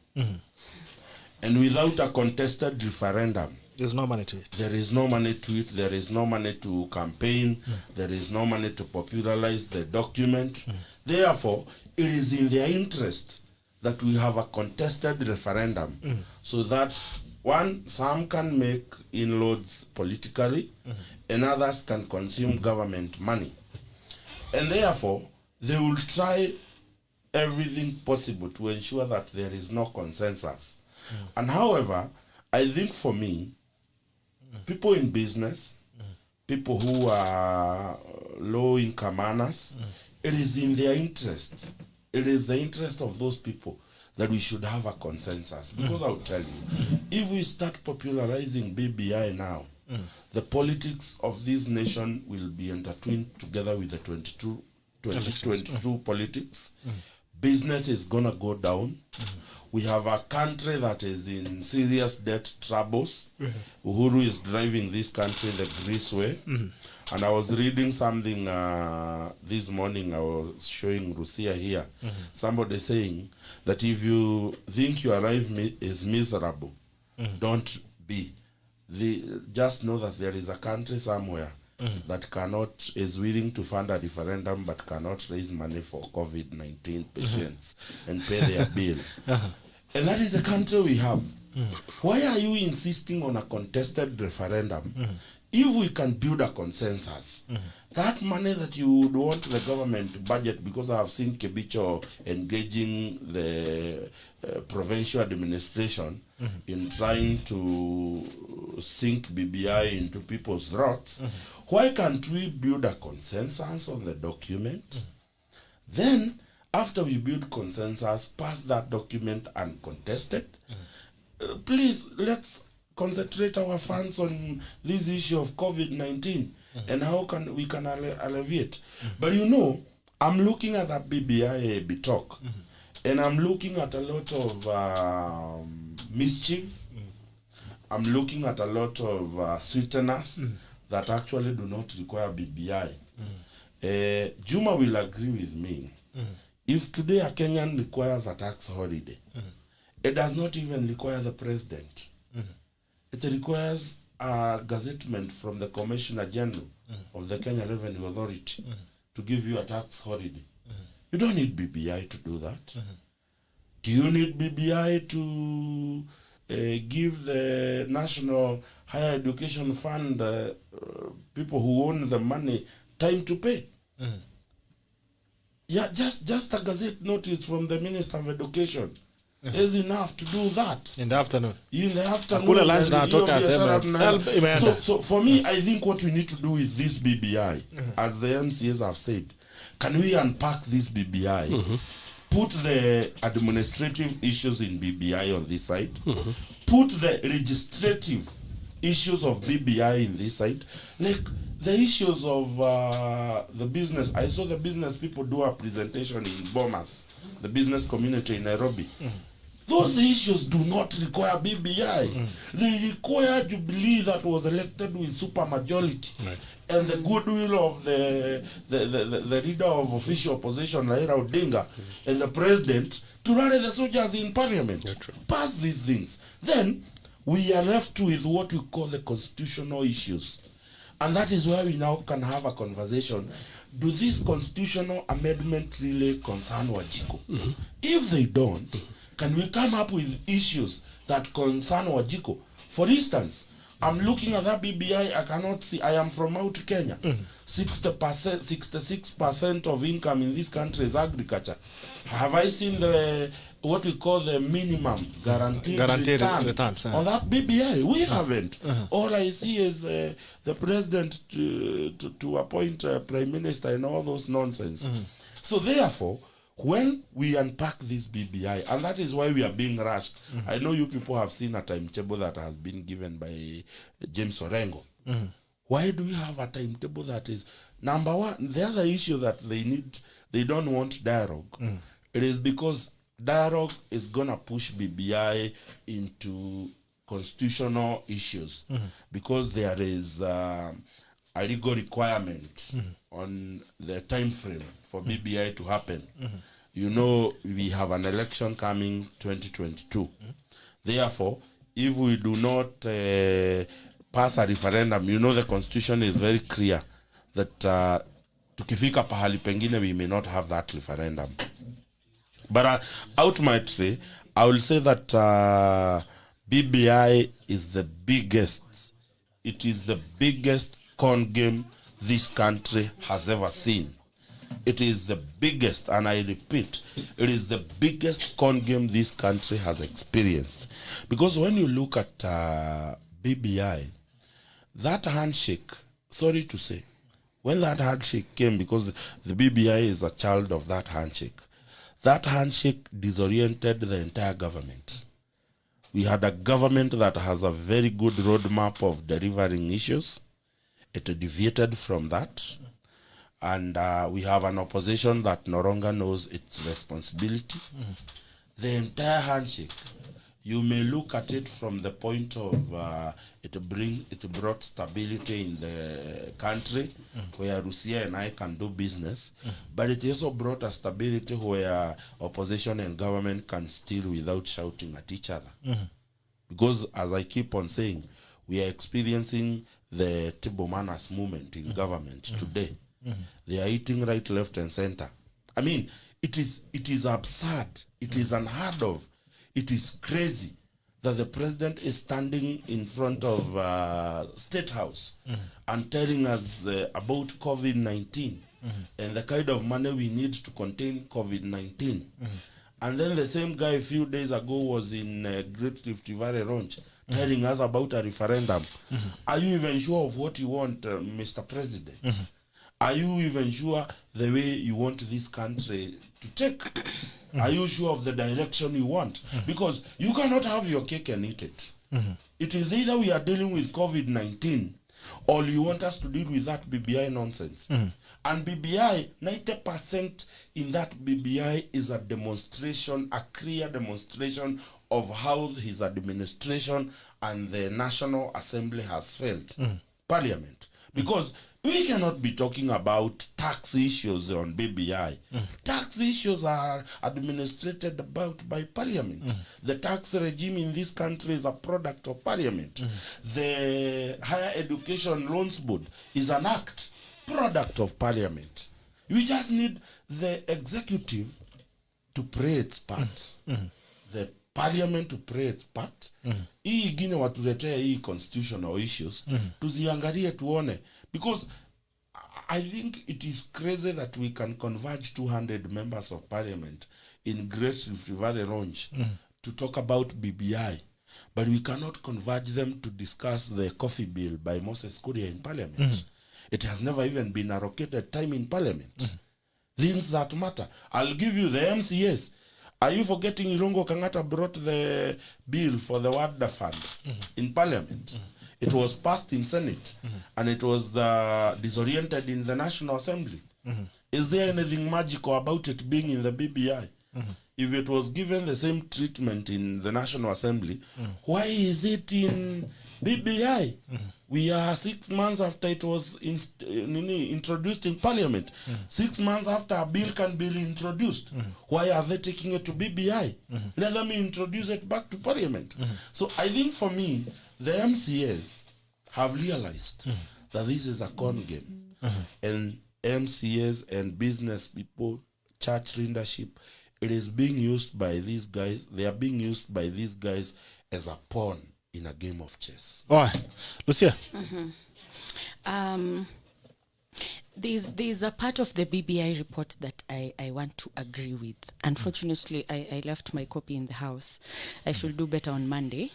And without a contested referendum, there's no money to it. There is no money to it. There is no money to campaign. There is no money to popularize the document. Therefore, it is in their interest that we have a contested referendum so that, one, some can make inroads politically and others can consume government money. And therefore, they will try everything possible to ensure that there is no consensus. And however, I think for me, people in business, people who are low-income earners, it is in their interest. It is the interest of those people that we should have a consensus. Because I'll tell you, if we start popularizing BBI now, the politics of this nation will be intertwined together with the 2022 politics. Business is going to go down. We have a country that is in serious debt troubles. Uhuru is driving this country the Greece way. And I was reading something this morning. I was showing LUCIA here. Somebody saying that if you think your life is miserable, don't be. Just know that there is a country somewhere that is willing to fund a referendum but cannot raise money for COVID-19 patients and pay their bill. And that is the country we have. Why are you insisting on a contested referendum? If we can build a consensus, that money that you would want the government to budget, because I have seen Kibicho engaging the provincial administration in trying to sink BBI into people's throats, why can't we build a consensus on the document? Then, after we build consensus, pass that document uncontested. Please, let's concentrate our funds on this issue of COVID-19 and how we can alleviate. But you know, I'm looking at that BBI Bitok, and I'm looking at a lot of mischief. I'm looking at a lot of sweeteners that actually do not require BBI. JUMA will agree with me. If today a Kenyan requires a tax holiday, it does not even require the president. It requires a gazettement from the Commissioner General of the Kenya Revenue Authority to give you a tax holiday. You don't need BBI to do that. Do you need BBI to give the National Higher Education Fund, people who own the money, time to pay? Yeah, just a gazette notice from the Minister of Education is enough to do that. In the afternoon. In the afternoon. So for me, I think what we need to do with this BBI, as the MCAs have said, can we unpack this BBI, put the administrative issues in BBI on this side, put the legislative issues of BBI in this side, like the issues of the business. I saw the business people do a presentation in Bomas, the business community in Nairobi. Those issues do not require BBI. They require Jubilee that was elected with supermajority and the goodwill of the leader of official opposition, Raila Odinga, and the president to rally the soldiers in parliament. Pass these things. Then we are left with what we call the constitutional issues. And that is where we now can have a conversation. Do these constitutional amendments really concern Wajiko? If they don't, can we come up with issues that concern Wajiko? For instance, I'm looking at that BBI, I cannot see. I am from out Kenya. 60%, 66% of income in this country is agriculture. Have I seen the what we call the minimum guaranteed returns on that BBI? We haven't. All I see is the president to appoint a prime minister and all those nonsense. So therefore, when we unpack this BBI, and that is why we are being rushed. I know you people have seen a timetable that has been given by James Orengo. Why do we have a timetable that is, number one, the other issue that they don't want dialogue. It is because dialogue is going to push BBI into constitutional issues because there is a legal requirement on the time frame for BBI to happen. You know, we have an election coming 2022. Therefore, if we do not pass a referendum, you know the constitution is very clear that tukifika pahali pengine we may not have that referendum. But ultimately, I will say that BBI is the biggest. It is the biggest con game this country has ever seen. It is the biggest, and I repeat, it is the biggest con game this country has experienced. Because when you look at BBI, that handshake, sorry to say, when that handshake came, because the BBI is a child of that handshake disoriented the entire government. We had a government that has a very good roadmap of delivering issues. It deviated from that. And we have an opposition that no longer knows its responsibility. The entire handshake, you may look at it from the point of it brought stability in the country where LUCIA and I can do business, but it also brought a stability where opposition and government can steal without shouting at each other. Because as I keep on saying, we are experiencing the table manners movement in government today. They are eating right, left, and center. I mean, it is absurd. It is unheard of. It is crazy that the president is standing in front of State House and telling us about COVID-19 and the kind of money we need to contain COVID-19. And then the same guy a few days ago was in Great Rift Valley Ranch telling us about a referendum. Are you even sure of what you want, Mr. President? Are you even sure the way you want this country to take? Are you sure of the direction you want? Because you cannot have your cake and eat it. It is either we are dealing with COVID-19 or you want us to deal with that BBI nonsense. And BBI, 90% in that BBI is a demonstration, a clear demonstration of how his administration and the National Assembly has failed. Parliament. Because we cannot be talking about tax issues on BBI. Tax issues are administrated about by Parliament. The tax regime in this country is a product of Parliament. The Higher Education Loans Board is an act, product of Parliament. We just need the executive to play its part. The Parliament to play its part. Hii ingine watuletea hii constitutional issues. Tuziangalie tuone. Because I think it is crazy that we can converge 200 members of Parliament in Great Rift Valley Range to talk about BBI. But we cannot converge them to discuss the coffee bill by Moses Kuria in Parliament. It has never even been allocated time in Parliament. Things that matter. I'll give you the MCAs. Are you forgetting Irungo Kangata brought the bill for the WADA fund in Parliament? It was passed in Senate and it was disoriented in the National Assembly. Is there anything magical about it being in the BBI? If it was given the same treatment in the National Assembly, why is it in BBI? We are 6 months after it was introduced in Parliament. 6 months after a bill can be introduced. Why are they taking it to BBI? Let them introduce it back to Parliament. So I think for me, the MCAs have realized that this is a con game. And MCAs and business people, church leadership, it is being used by these guys. They are being used by these guys as a pawn in a game of chess. All right. Lucia. There's a part of the BBI report that I want to agree with. Unfortunately, I left my copy in the house. I should do better on Monday.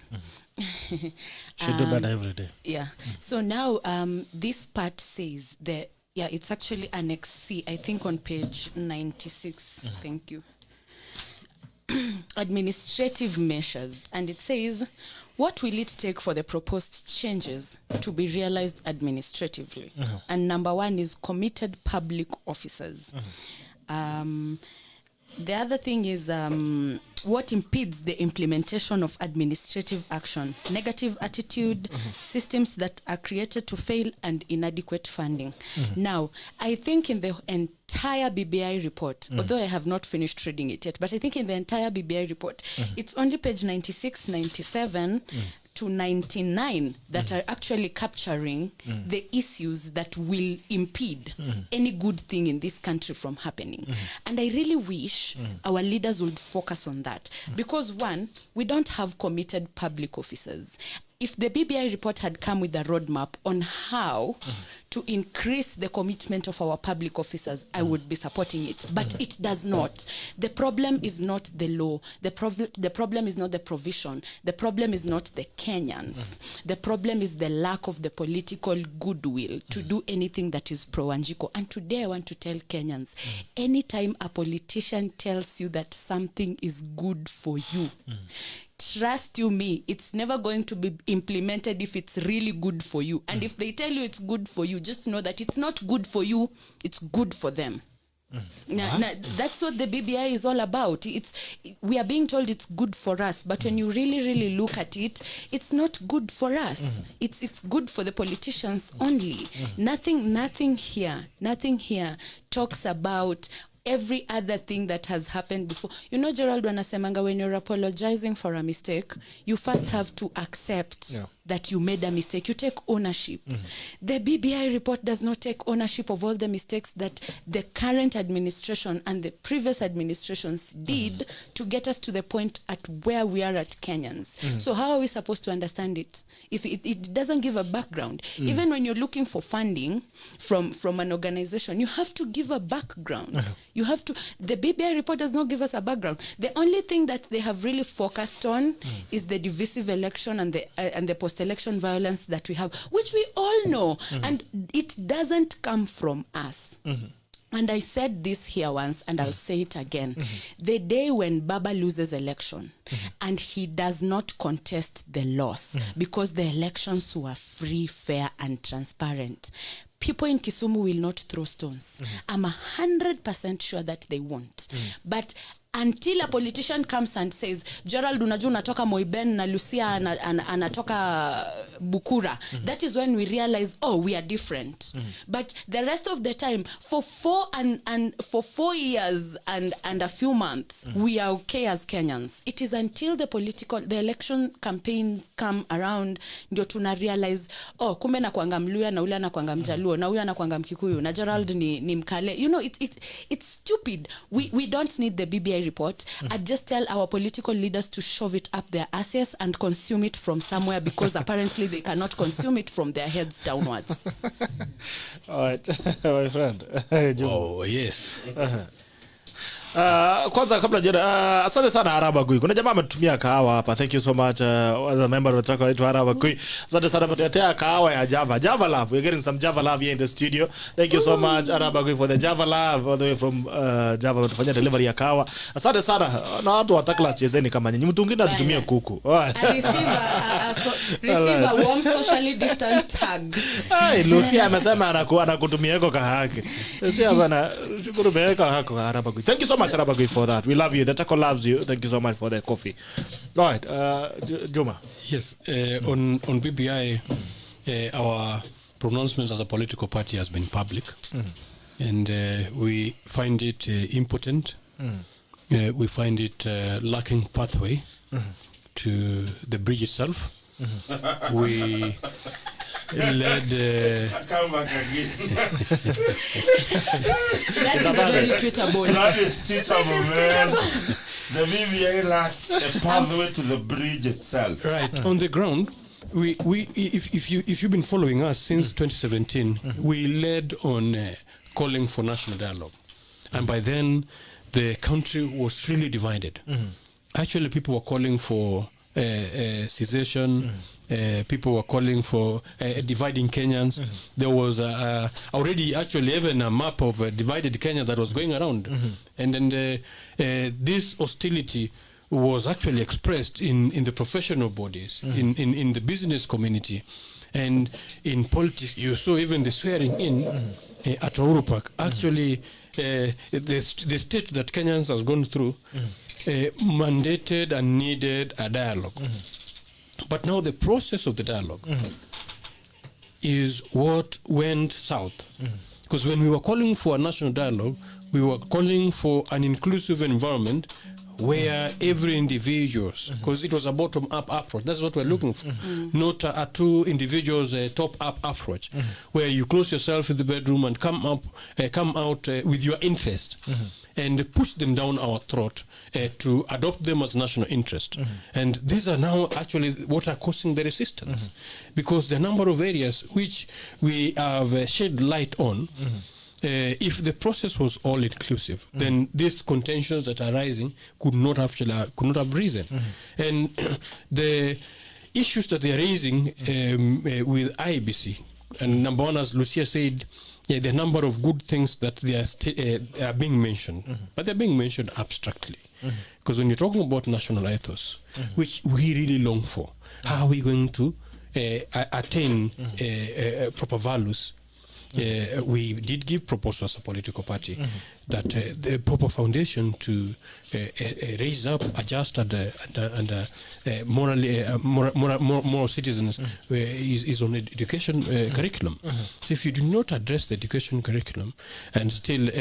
Should do better every day. Yeah. So now this part says that, it's actually Annex C, I think on page 96. Thank you. Administrative measures. And it says, what will it take for the proposed changes to be realized administratively? And number one is committed public officers. The other thing is what impedes the implementation of administrative action, negative attitude, systems that are created to fail, and inadequate funding. Now, I think in the entire BBI report, although I have not finished reading it yet, but I think in the entire BBI report, it's only page 96, 97, to 99 that are actually capturing the issues that will impede any good thing in this country from happening. And I really wish our leaders would focus on that. Because one, we don't have committed public officers. If the BBI report had come with a roadmap on how to increase the commitment of our public officers, I would be supporting it. But it does not. The problem is not the law. The problem is not the provision. The problem is not the Kenyans. The problem is the lack of the political goodwill to do anything that is pro-Wanjiku. And today I want to tell Kenyans, anytime a politician tells you that something is good for you, trust you me, it's never going to be implemented if it's really good for you. And if they tell you it's good for you, just know that it's not good for you, it's good for them. Now, that's what the BBI is all about. We are being told it's good for us, but when you really look at it, it's not good for us. It's good for the politicians only. Nothing here talks about every other thing that has happened before. You know, Gerald wanasemanga, when you're apologizing for a mistake, you first have to accept that you made a mistake. You take ownership. The BBI report does not take ownership of all the mistakes that the current administration and the previous administrations did to get us to the point at where we are at Kenyans. So how are we supposed to understand it if it doesn't give a background? Even when you're looking for funding from an organization, you have to give a background. You have to. The BBI report does not give us a background. The only thing that they have really focused on is the divisive election and the post-election violence that we have, which we all know, and it doesn't come from us. And I said this here once, and I'll say it again. The day when Baba loses election and he does not contest the loss because the elections were free, fair, and transparent, people in Kisumu will not throw stones. I'm 100% sure that they won't. But until a politician comes and says, Gerald, unajua unatoka Moiben na LUCIA anatoka Bukura, that is when we realize, oh, we are different. But the rest of the time, for 4 years and a few months, we are okay as Kenyans. It is until the election campaigns come around, ndio tuna realize, oh, kumbe na kuanga Mluya na ule na kuanga Mjaluo na huyu na kuanga Mkikuyu na Gerald ni Mkale. You know, it's stupid. We don't need the BBI report. I'd just tell our political leaders to shove it up their asses and consume it from somewhere, because apparently they cannot consume it from their heads downwards. All right, my friend. Oh, yes. Kwanza kabla jera, asante sana Araba Gui. Kuna jamaa ametumia kahawa hapa. Thank you so much as a member of the Chako to Araba Gui. Asante sana kutetea kahawa ya Java Love. We're getting some Java Love here in the studio. Thank you so much Araba Gui for the Java Love all the way from Java, tufanya delivery ya kahawa. Asante sana. Na watu wa Takla chezeni kama nyinyi. Mtu mwingine atutumie kuku. Receive a warm socially distant hug. Ai, Lucia amesema anakutumia eko kahaki. Lucia bana, shukuru beka hako Araba Gui. Thank you so much Araba Gui for that. We love you. The Taco loves you. Thank you so much for the coffee. All right, Juma. Yes, on BBI, our pronouncement as a political party has been public, and we find it impotent. We find it lacking pathway to the bridge itself. led. Come back again. That is very tweetable. That is tweetable, man. The BBI lacks a pathway to the bridge itself. Right. On the ground, if you've been following us since 2017, we led on calling for national dialogue. And by then, the country was really divided. Actually, people were calling for secession. People were calling for dividing Kenyans. There was already actually even a map of divided Kenya that was going around. And then this hostility was actually expressed in the professional bodies, in the business community, and in politics. You saw even the swearing in at Uhuru Park. Actually, the state that Kenyans has gone through mandated and needed a dialogue. But now the process of the dialogue is what went south. Because when we were calling for a national dialogue, we were calling for an inclusive environment where every individual, because it was a bottom-up approach. That's what we're looking for. Not a two individuals top-up approach, where you close yourself in the bedroom and come out with your interest and push them down our throat to adopt them as national interest. And these are now actually what are causing the resistance, because the number of areas which we have shed light on. If the process was all inclusive, then these contentions that are rising could not have risen. And the issues that they are raising with IBC, and number one, as Lucia said, the number of good things that they are being mentioned, but they're being mentioned abstractly. Because when you're talking about national ethos, which we really long for, how are we going to attain proper values? We did give proposal as a political party that the proper foundation to raise up, adjust, and morally moral citizens is on education curriculum. So if you do not address the education curriculum and still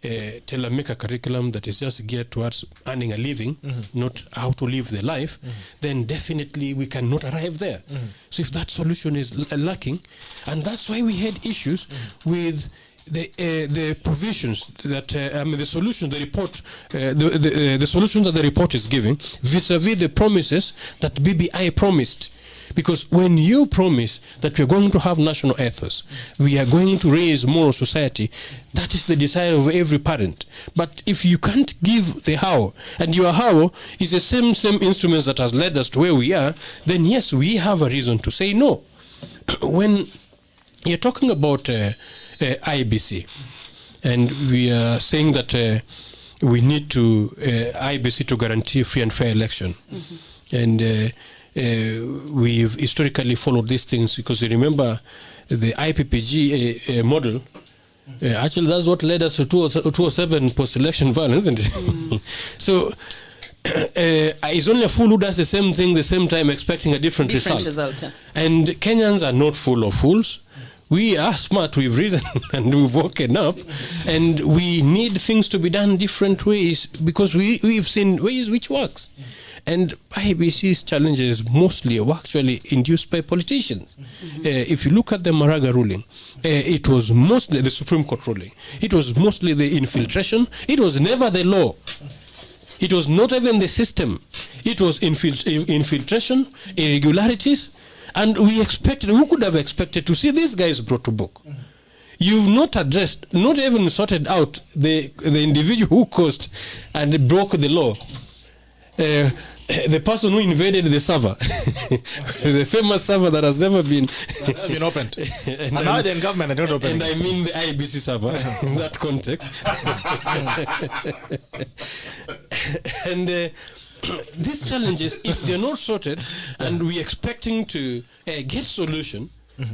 make a curriculum that is just geared towards earning a living, not how to live the life, then definitely we cannot arrive there. So if that solution is lacking, and that's why we had issues with the provisions that the solutions the report the solutions that the report is giving vis-a-vis the promises that BBI promised. Because when you promise that we are going to have national ethos, we are going to raise moral society, that is the desire of every parent. But if you can't give the how, and your how is the same instruments that has led us to where we are, then yes, we have a reason to say no. When you're talking about IBC, and we are saying that we need to IBC to guarantee free and fair election, and we've historically followed these things, because you remember the IPPG model. Actually, that's what led us to 2007 post-election violence, isn't it? So it's only a fool who does the same thing the same time expecting a different result. Yeah. And Kenyans are not full of fools. We are smart, we've risen and we've woken up, and we need things to be done different ways, because we've seen ways which works. And IBC's challenges mostly were actually induced by politicians. If you look at the Maraga ruling, it was mostly the Supreme Court ruling. It was mostly the infiltration. It was never the law. It was not even the system. It was infiltration, irregularities, and we could have expected to see these guys brought to book. You've not addressed, not even sorted out the individual who caused and broke the law. The person who invaded the server, the famous server that has never been opened. and now they're in government, I don't open and it. I mean the IBC server in that context. And these challenges, if they're not sorted, and we're expecting to get solution,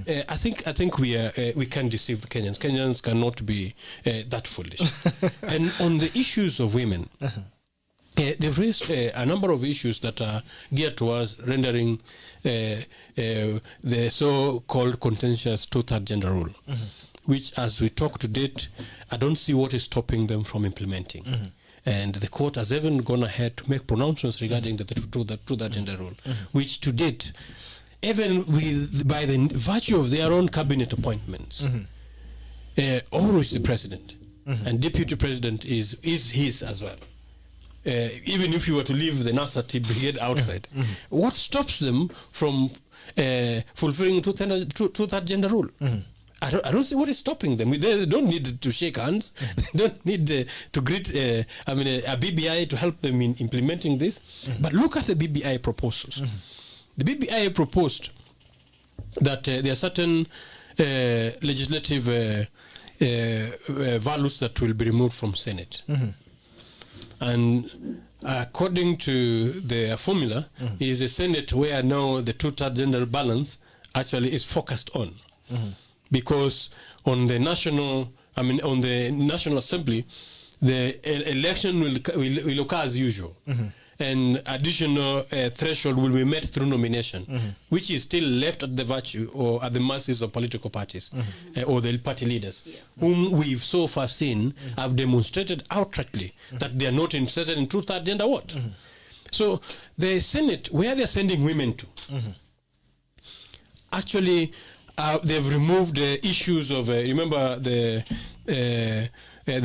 I think we can deceive the Kenyans. Kenyans cannot be that foolish. And on the issues of women, they've raised a number of issues that are geared towards rendering the so-called contentious two-third gender rule, which, as we talk to date, I don't see what is stopping them from implementing. And the court has even gone ahead to make pronouncements regarding the two-third gender rule, which to date even by the virtue of their own cabinet appointments, always the president and deputy president is his as well. Even if you were to leave the Nasati brigade outside, what stops them from fulfilling two-third gender rule? I don't see what is stopping them. They don't need to shake hands. They don't need to greet a BBI to help them in implementing this. But look at the BBI proposals. The BBI proposed that there are certain legislative values that will be removed from Senate. And according to the formula, is a Senate where now the two-third gender balance actually is focused on. Because on the National Assembly, the election will occur as usual. And additional threshold will be met through nomination, which is still left at the virtue or at the mercies of political parties or the party leaders, whom we've so far seen have demonstrated outrightly that they are not interested in two-third gender vote. So the Senate, where they're sending women to, actually they've removed the issues of remember the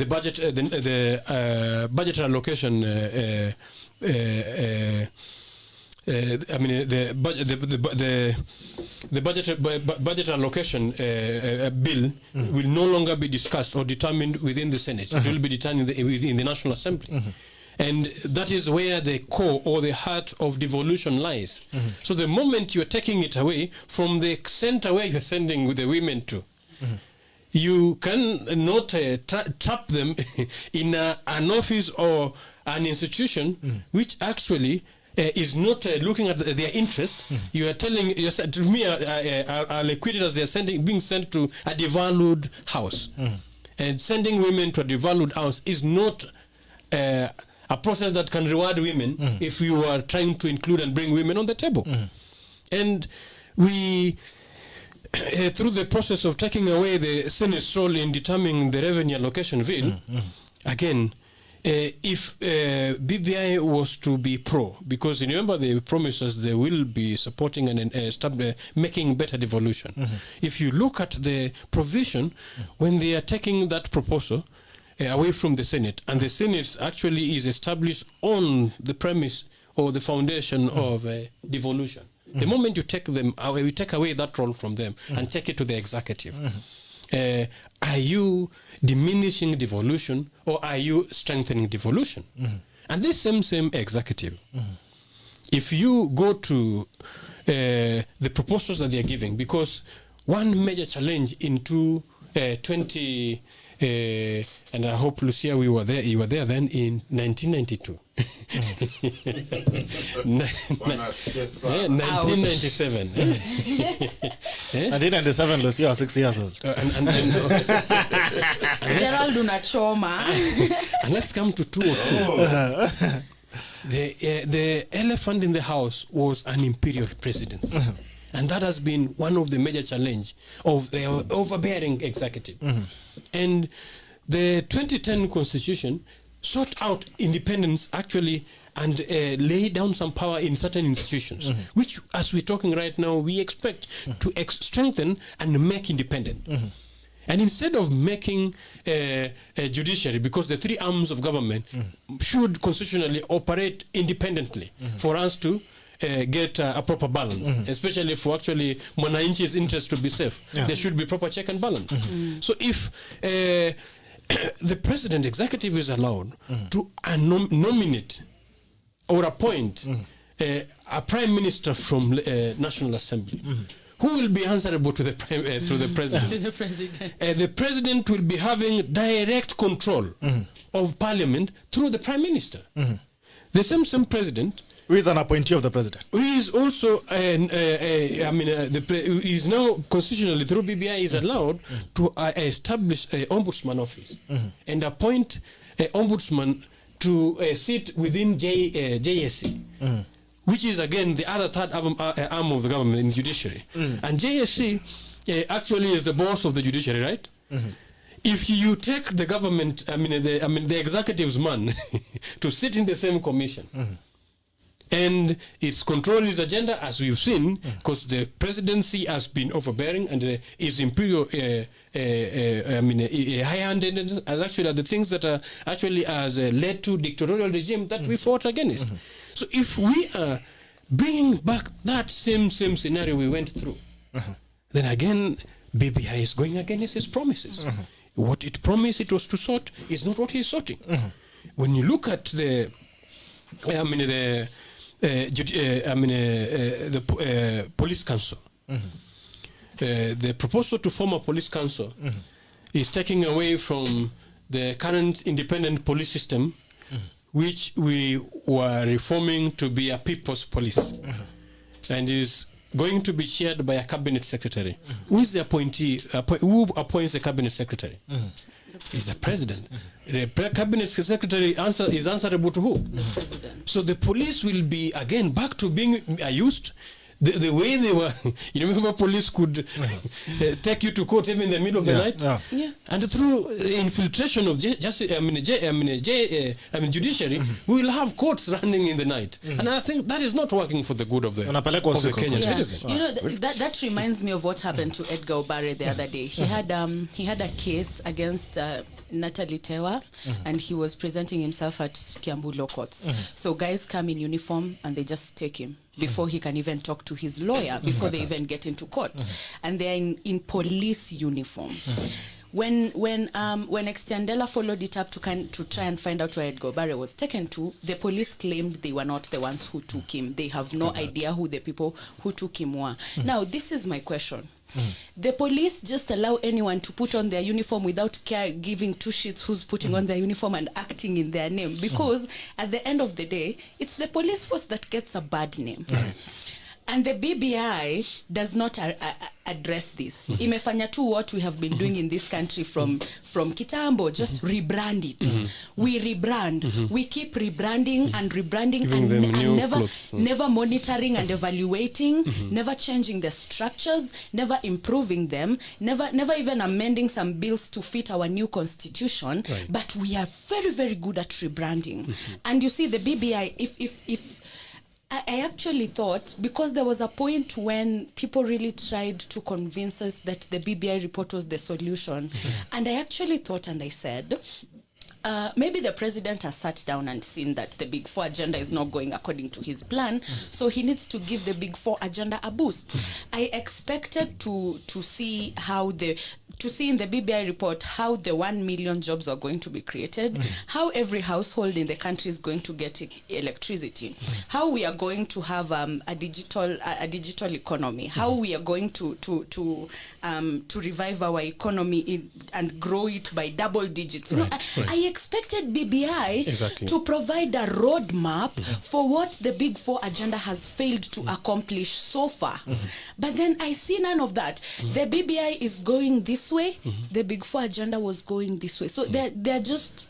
budget, the budget allocation. The budget allocation bill will no longer be discussed or determined within the Senate. It will be determined in the National Assembly. And that is where the core or the heart of devolution lies. So the moment you're taking it away from the center where you're sending the women to, you can not trap them in an office or an institution which actually is not looking at their interest. You are telling, to me, I'll equate it as they're being sent to a devalued house. And sending women to a devalued house is not a process that can reward women if you are trying to include and bring women on the table. And we, through the process of taking away the Senate's role in determining the revenue allocation bill, again, if BBI was to be pro, because remember they promised us they will be supporting and making better devolution. If you look at the provision, when they are taking that proposal away from the Senate, and the Senate actually is established on the premise or the foundation of devolution. The moment you take them away, we take away that role from them and take it to the executive. Are you diminishing devolution or are you strengthening devolution? And this same executive, if you go to the proposals that they are giving, because one major challenge into 20 and I hope, LUCIA, you were there then in 1992. 1997. 1997, LUCIA was 6 years old. Gerald unachoma. And let's come to 202. The elephant in the house was an imperial presidency. And that has been one of the major challenges of the overbearing executive. And the 2010 Constitution sought out independence actually and lay down some power in certain institutions, which, as we're talking right now, we expect to strengthen and make independent. And instead of making a judiciary, because the three arms of government should constitutionally operate independently for us to get a proper balance, especially for actually Mwananchi's interest to be safe. There should be proper check and balance. So if the president executive is allowed to nominate or appoint a prime minister from National Assembly, who will be answerable to the through the president? To the president. The president will be having direct control of parliament through the prime minister. The same president, who is an appointee of the president, who is also is now constitutionally through BBI is allowed to establish an ombudsman office and appoint an ombudsman to sit within JSC, which is again the other third arm of the government in the judiciary. And JSC actually is the boss of the judiciary, right? If you take the government, the executive's man to sit in the same commission, and it's controlling his agenda, as we've seen, because the presidency has been overbearing and is imperial. High-handed, and actually are the things that are actually has led to dictatorial regime that we fought against. So if we are bringing back that same scenario we went through, then again BBI is going against its promises. What it promised it was to sort is not what he's sorting. When you look at the police council, the proposal to form a police council is taking away from the current independent police system, which we were reforming to be a people's police, and is going to be chaired by a cabinet secretary. Who is the appointee? Who appoints the cabinet secretary? Is the president. The cabinet secretary is answerable to who? The president. So the police will be again back to being used the way they were. You remember, police could take you to court even in the middle of the night, and through infiltration of judiciary, we will have courts running in the night, and I think that is not working for the good of the Kenyan citizen. You know, that reminds me of what happened to Edgar Obare the other day. He had a case against Natalie Tewa, and he was presenting himself at Kiambu Law Courts. So guys come in uniform and they just take him before he can even talk to his lawyer, before they even get into court, and they're in police uniform. When Extendela followed it up to try and find out where Edgar Obare was taken to, the police claimed they were not the ones who took him. They have no idea who the people who took him were. Now, this is my question. The police just allow anyone to put on their uniform without giving two shits who's putting on their uniform and acting in their name, because at the end of the day, it's the police force that gets a bad name. And the BBI does not address this. Imefanya tu what we have been doing in this country from Kitambo, just rebrand it. We rebrand. We keep rebranding and rebranding and never monitoring and evaluating, never changing the structures, never improving them, never even amending some bills to fit our new constitution. But we are very, very good at rebranding. And you see, the BBI, if I actually thought, because there was a point when people really tried to convince us that the BBI report was the solution, and I actually thought, and I said, maybe the president has sat down and seen that the Big Four agenda is not going according to his plan, so he needs to give the Big Four agenda a boost. I expected to see in the BBI report how the 1 million jobs are going to be created, how every household in the country is going to get electricity, how we are going to have a digital economy, how we are going to revive our economy and grow it by double digits. I expected BBI to provide a roadmap for what the Big Four agenda has failed to accomplish so far. But then I see none of that. The BBI is going this way, the Big Four agenda was going this way. So they're just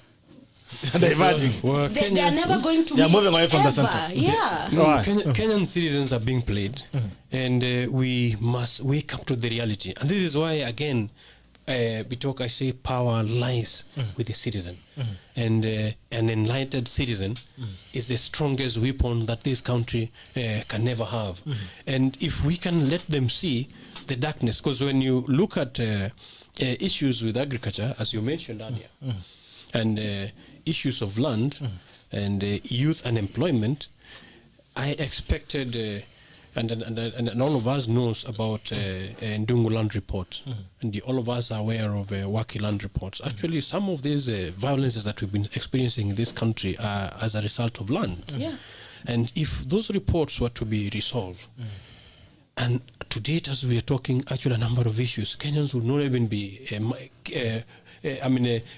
diverging. They are never going to They are meet moving away from the ever. center. Kenyan citizens are being played, and we must wake up to the reality. And this is why, again, Bitok, I say power lies with the citizen. And an enlightened citizen is the strongest weapon that this country can never have. And if we can let them see the darkness, because when you look at issues with agriculture, as you mentioned earlier, and issues of land and youth unemployment, I expected, and all of us knows about Ndungu land reports, and all of us are aware of Waki land reports. Actually, some of these violences that we've been experiencing in this country are as a result of land. And if those reports were to be resolved, and to date, as we are talking, actually a number of issues, Kenyans will not even be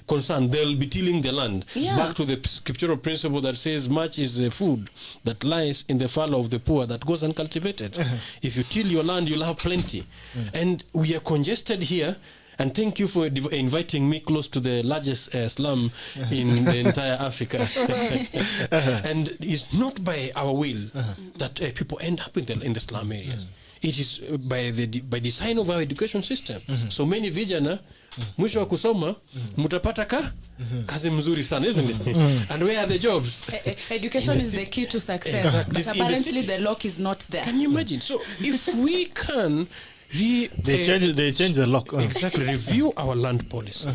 concerned. They'll be tilling the land. Back to the scriptural principle that says, much is the food that lies in the fallow of the poor that goes uncultivated. If you till your land, you'll have plenty. And we are congested here. And thank you for inviting me close to the largest slum in the entire Africa. And it's not by our will that people end up in the slum areas. it is by design of our education system. So many vijana mwisho wa kusoma mutapata kazi mzuri sana, isn't it? And where are the jobs? Education is the key to success. Exactly. But apparently the lock is not there. Can you imagine? So if we can they change the lock. Exactly, review our land policy,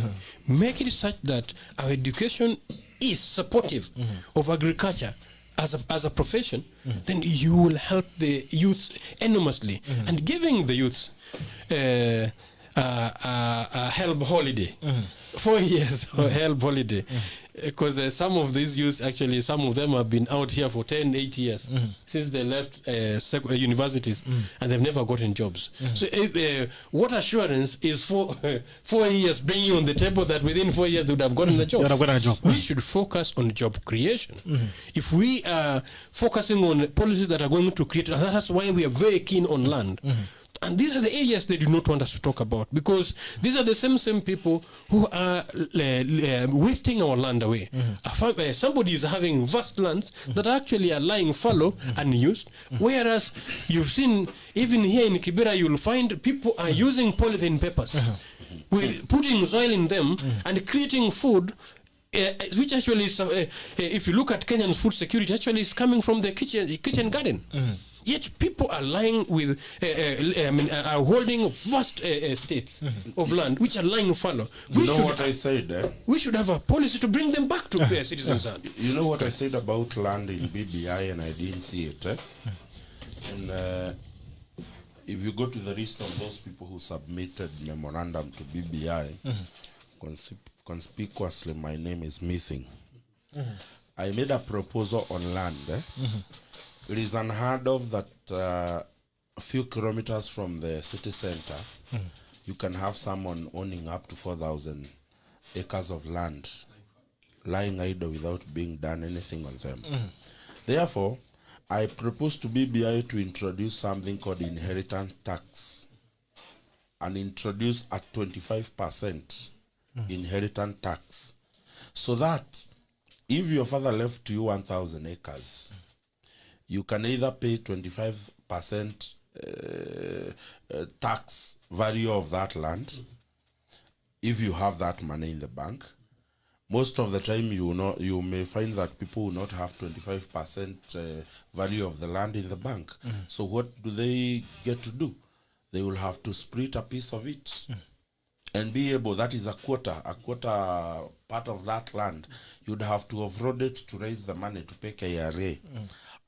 make it such that our education is supportive of agriculture as a profession, then you will help the youth enormously. And giving the youth a help holiday, 4 years help holiday, because some of these youth, actually some of them have been out here for 8 years since they left universities, and they've never gotten jobs. So what assurance is 4 years bringing on the table that within 4 years they would have gotten a job? We should focus on job creation. If we are focusing on policies that are going to create, and that's why we are very keen on land. And these are the areas they do not want us to talk about, because these are the same people who are wasting our land away. Somebody is having vast lands that actually are lying fallow, unused, whereas you've seen, even here in Kibera, you'll find people are using polythene papers, with putting soil in them and creating food, which actually is, if you look at Kenyan food security, actually is coming from the kitchen garden. Yet people are lying with, are holding vast estates of land which are lying fallow. You know what I said? We should have a policy to bring them back to citizens. You know what I said about land in BBI, and I didn't see it. And if you go to the list of those people who submitted memorandum to BBI, conspicuously my name is missing. I made a proposal on land. It is unheard of that a few kilometers from the city center, you can have someone owning up to 4,000 acres of land lying idle without being done anything on them. Therefore, I propose to BBI to introduce something called inheritance tax, and introduce a 25% inheritance tax, so that if your father left you 1,000 acres, you can either pay 25% tax value of that land if you have that money in the bank. Most of the time, you may find that people will not have 25% value of the land in the bank. So what do they get to do? They will have to split a piece of it and be able, that is a quarter part of that land. You'd have to offload it to raise the money to pay KRA.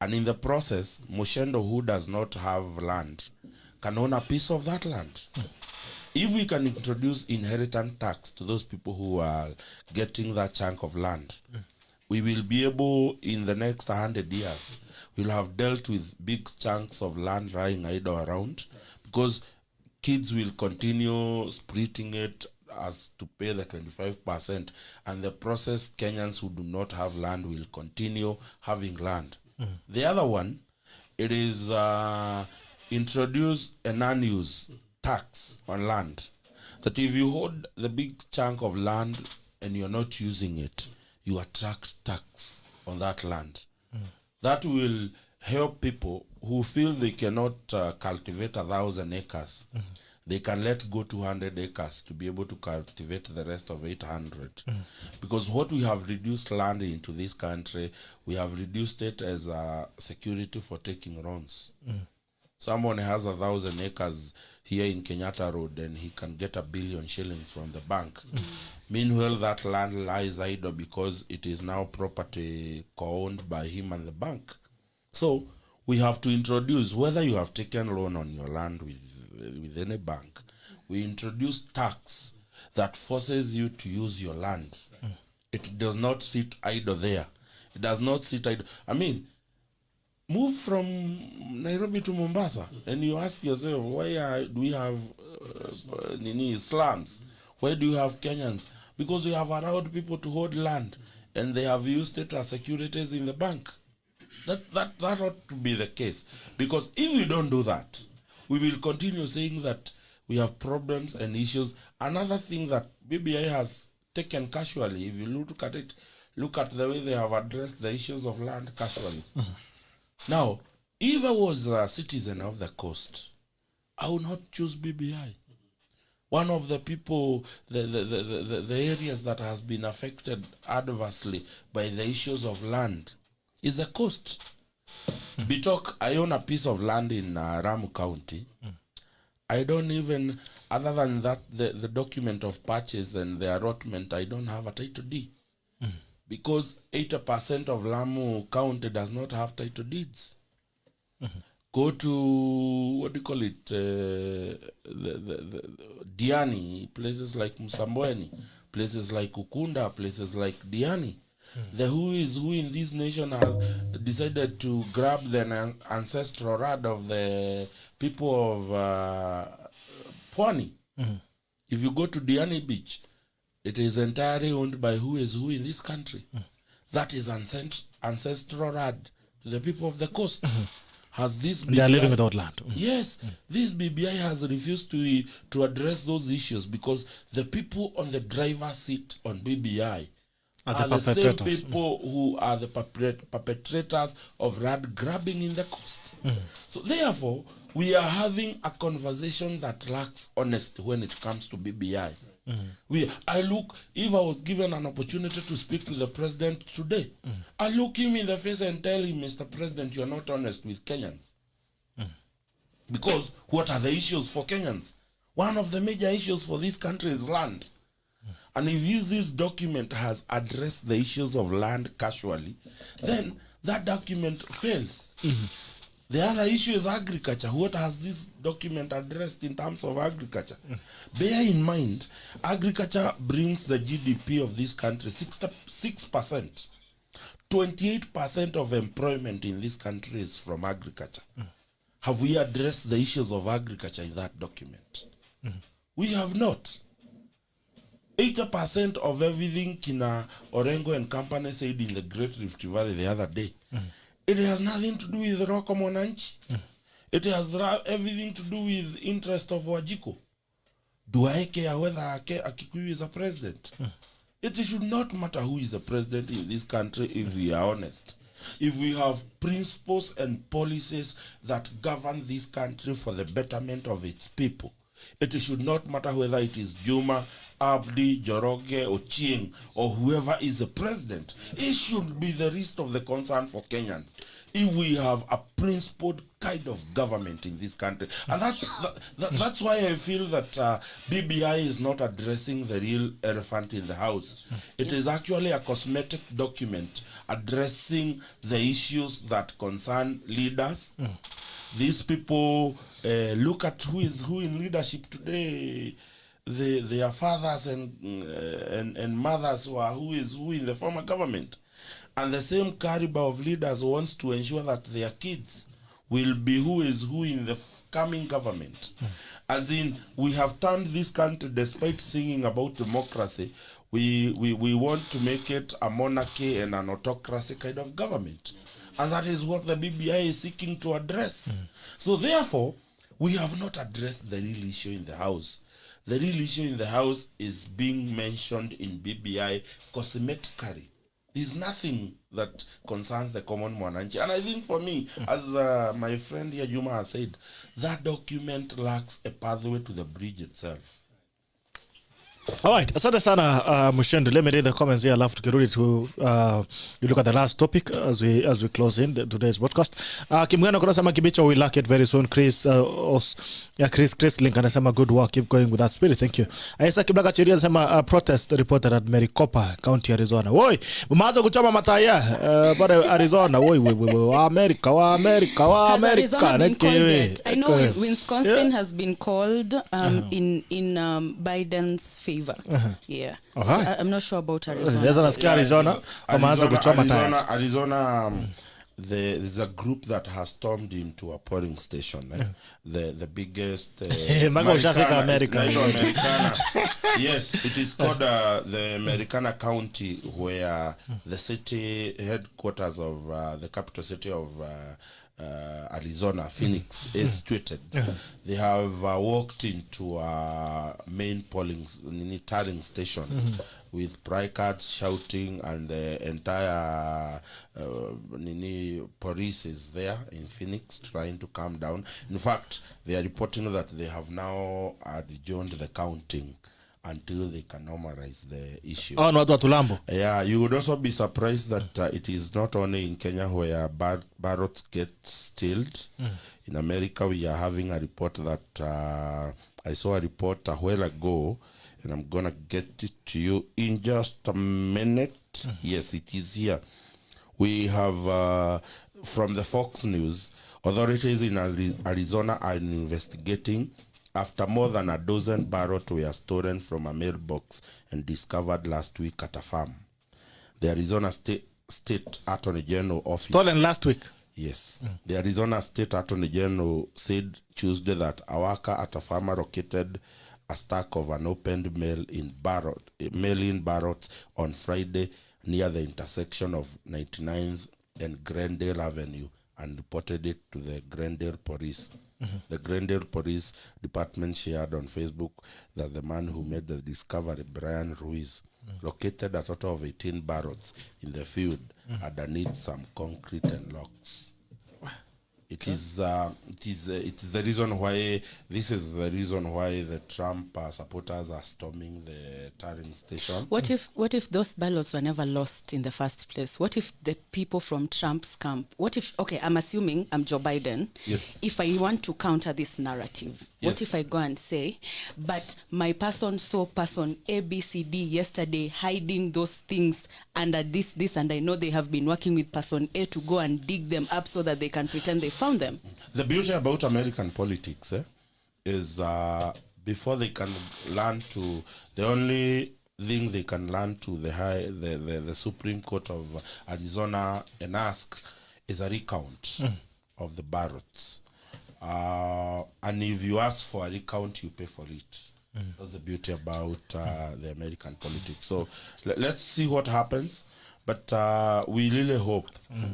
And in the process, MUCHENDU, who does not have land, can own a piece of that land. If we can introduce inheritance tax to those people who are getting that chunk of land, we will be able, in the next 100 years, we'll have dealt with big chunks of land lying idle around, because kids will continue splitting it as to pay the 25%, and the process, Kenyans who do not have land will continue having land. The other one, it is introduce an unused tax on land. That if you hold the big chunk of land and you're not using it, you attract tax on that land. That will help people who feel they cannot cultivate 1,000 acres. They can let go 200 acres to be able to cultivate the rest of 800. Because what we have reduced land into this country, we have reduced it as a security for taking loans. Someone has 1,000 acres here in Kenyatta Road and he can get 1 billion shillings from the bank. Meanwhile, that land lies idle because it is now property co-owned by him and the bank. So we have to introduce, whether you have taken loan on your land with any bank, we introduce tax that forces you to use your land. It does not sit idle there. It does not sit idle. I mean, move from Nairobi to Mombasa and you ask yourself, why do we have slums? Why do you have Kenyans? Because we have allowed people to hold land and they have used it as securities in the bank. That ought to be the case. Because if we don't do that, we will continue saying that we have problems and issues. Another thing that BBI has taken casually, if you look at it, look at the way they have addressed the issues of land casually. Now, if I was a citizen of the coast I will not choose BBI. One of the people, the areas that has been affected adversely by the issues of land is the coast. Bitok, I own a piece of land in Ramu County. I don't even, other than that, the document of purchase and the allotment, I don't have a title deed. Because 80% of Lamu County does not have title deeds. Go to, what do you call it, the Diani, places like Musambweni, places like Ukunda, places like Diani. The who is who in this nation have decided to grab the ancestral right of the people of Pwani. If you go to Diani Beach, it is entirely owned by who is who in this country. That is ancestral right to the people of the coast. Has this BBI, they are living without land. Yes, this BBI has refused to address those issues because the people on the driver's seat on BBI are the same people who are the perpetrators of rat grabbing in the coast. So therefore, we are having a conversation that lacks honesty when it comes to BBI. If I was given an opportunity to speak to the president today, I look him in the face and tell him, Mr. President, you are not honest with Kenyans. Because what are the issues for Kenyans? One of the major issues for this country is land. And if this document has addressed the issues of land casually, then that document fails. The other issue is agriculture. What has this document addressed in terms of agriculture? Bear in mind, agriculture brings the GDP of this country 6%. 28% of employment in this country is from agriculture. Have we addressed the issues of agriculture in that document? We have not. 80% of everything Kina Orengo and company said in the Great Rift Valley the other day, it has nothing to do with Roko Monanchi. It has everything to do with interest of Wajiko. Do I care whether Akikuyu is a president? It should not matter who is the president in this country if we are honest. If we have principles and policies that govern this country for the betterment of its people, it should not matter whether it is Juma, Abdi, Joroge, Ochieng, or whoever is the president. It should be the least of the concern for Kenyans if we have a principled kind of government in this country. And that's why I feel that BBI is not addressing the real elephant in the house. It is actually a cosmetic document addressing the issues that concern leaders. These people, look at who is who in leadership today. Their fathers and mothers who is who in the former government. And the same caliber of leaders wants to ensure that their kids will be who is who in the coming government. As in, we have turned this country, despite singing about democracy, we want to make it a monarchy and an autocracy kind of government. And that is what the BBI is seeking to address. So therefore, we have not addressed the real issue in the House. The real issue in the House is being mentioned in BBI cosmetically. There's nothing that concerns the common mwananchi. And I think for me, as my friend here, Juma, has said, that document lacks a pathway to the bridge itself. All right, asante sana Mushendu. Let me read the comments here, alafu tukirudi to you look at the last topic as we close in today's broadcast. Kimgano kunasema Kibicho, we lack it very soon. Chris Link anasema good work, keep going with that spirit, thank you. Aisa Kiblaga Chiri anasema protest reported at Maricopa County, Arizona. Woi, umeanza kuchoma mataya bado Arizona. Woi, America. I know Wisconsin has been called in Biden's favor. Yeah. So I'm not sure about Arizona. Arizona, there's a group that has stormed into a polling station. The biggest Americana. Yes, it is called the Americana County, where the city headquarters of the capital city of Arizona, Phoenix, is tweeted. They have walked into a main tallying station with placards shouting, and the entire police is there in Phoenix trying to calm down. In fact, they are reporting that they have now adjourned the counting until they can normalize the issue. Oh, no, Tulambo. Yeah, you would also be surprised that it is not only in Kenya where ballots get stealed. In America, we are having a report that I saw a report a while ago, and I'm going to get it to you in just a minute. Yes, it is here. We have, from the Fox News, authorities in Arizona are investigating after more than a dozen ballots were stolen from a mailbox and discovered last week at a farm. The Arizona State Attorney General office... Stolen last week? Yes. The Arizona State Attorney General said Tuesday that a worker at a farm located a stack of unopened mail-in ballots on Friday near the intersection of 99th and Glendale Avenue and reported it to the Glendale police. The Glendale Police Department shared on Facebook that the man who made the discovery, Brian Ruiz, located a total of 18 ballots in the field underneath some concrete and locks. It is the reason why the Trump supporters are storming the tallying station. What if those ballots were never lost in the first place? What if the people from Trump's camp? What if, okay, I'm assuming I'm Joe Biden. Yes. If I want to counter this narrative, what if I go and say, but my person saw person A, B, C, D yesterday hiding those things under this, and I know they have been working with person A to go and dig them up so that they can pretend they found them. The beauty about American politics is before they can learn to, the only thing they can learn to the Supreme Court of Arizona and ask is a recount of the ballots. And if you ask for a recount, you pay for it. That's the beauty about the American politics. So let's see what happens. But we really hope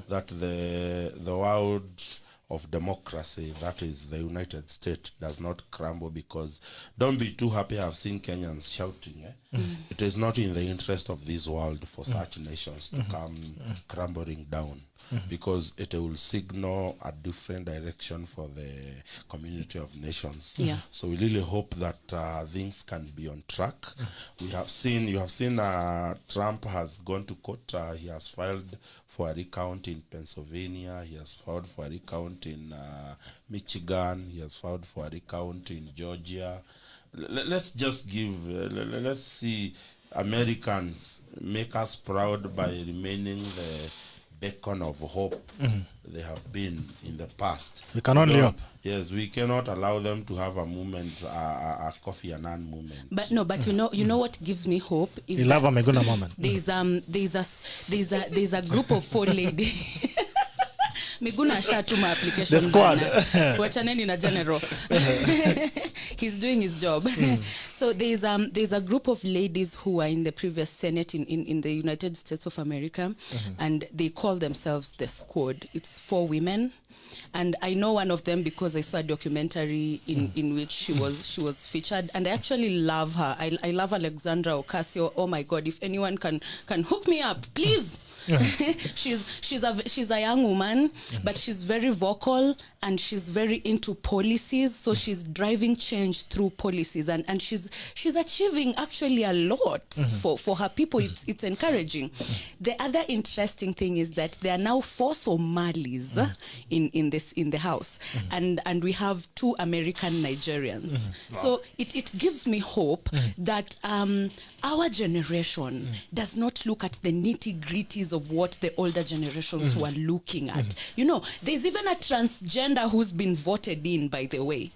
that the world of democracy, that is the United States, does not crumble, because don't be too happy. I've seen Kenyans shouting. It is not in the interest of this world for such nations to come crumbling down, because it will signal a different direction for the community of nations. Yeah. So we really hope that things can be on track. You have seen Trump has gone to court. He has filed for a recount in Pennsylvania. He has filed for a recount in Michigan. He has filed for a recount in Georgia. Let's just let's see Americans make us proud by remaining the beacon of hope they have been in the past. We can only hope. Yes, we cannot allow them to have a movement, a Kofi Annan movement. But no, but you know what gives me hope is You love a Meguna moment. There's a group of 4 ladies. Miguna ashatuma application. The squad. Wachaneni na general. He's doing his job. So there's a group of ladies who are in the previous Senate in the United States of America, and they call themselves the Squad. It's 4 women. And I know one of them because I saw a documentary in which she was featured, and I actually love her. I love Alexandra Ocasio. Oh my God! If anyone can hook me up, please. She's a young woman, but she's very vocal and she's very into policies. So she's driving change through policies, and she's achieving actually a lot for her people. It's encouraging. The other interesting thing is that there are now 4 Somalis in the house, and we have 2 American Nigerians. So it gives me hope that our generation does not look at the nitty-gritties of what the older generations were looking at. You know, there's even a transgender who's been voted in, by the way.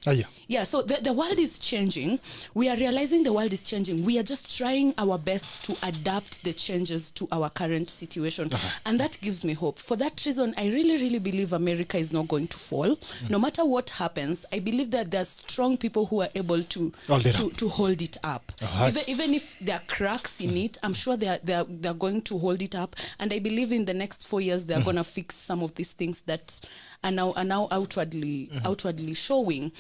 Yeah, so the world is changing. We are realizing the world is changing. We are just trying our best to adapt the changes to our current situation. And that gives me hope. For that reason, I really, really believe America is not going to fall. No matter what happens, I believe that there are strong people who are able to hold it up. Even if there are cracks in it, I'm sure they're going to hold it up. And I believe in the next 4 years, they're going to fix some of these things things that are now outwardly showing.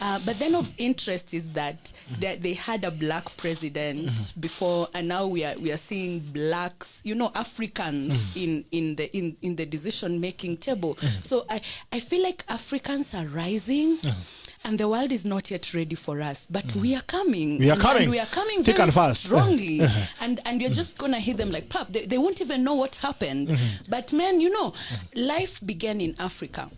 But then of interest is that they had a black president before, and now we are seeing blacks, Africans in the decision making table. So I feel like Africans are rising. And the world is not yet ready for us, but we are coming. We are coming thick very and fast. Strongly. And you're just going to hit them like pop. They won't even know what happened. But man, life began in Africa.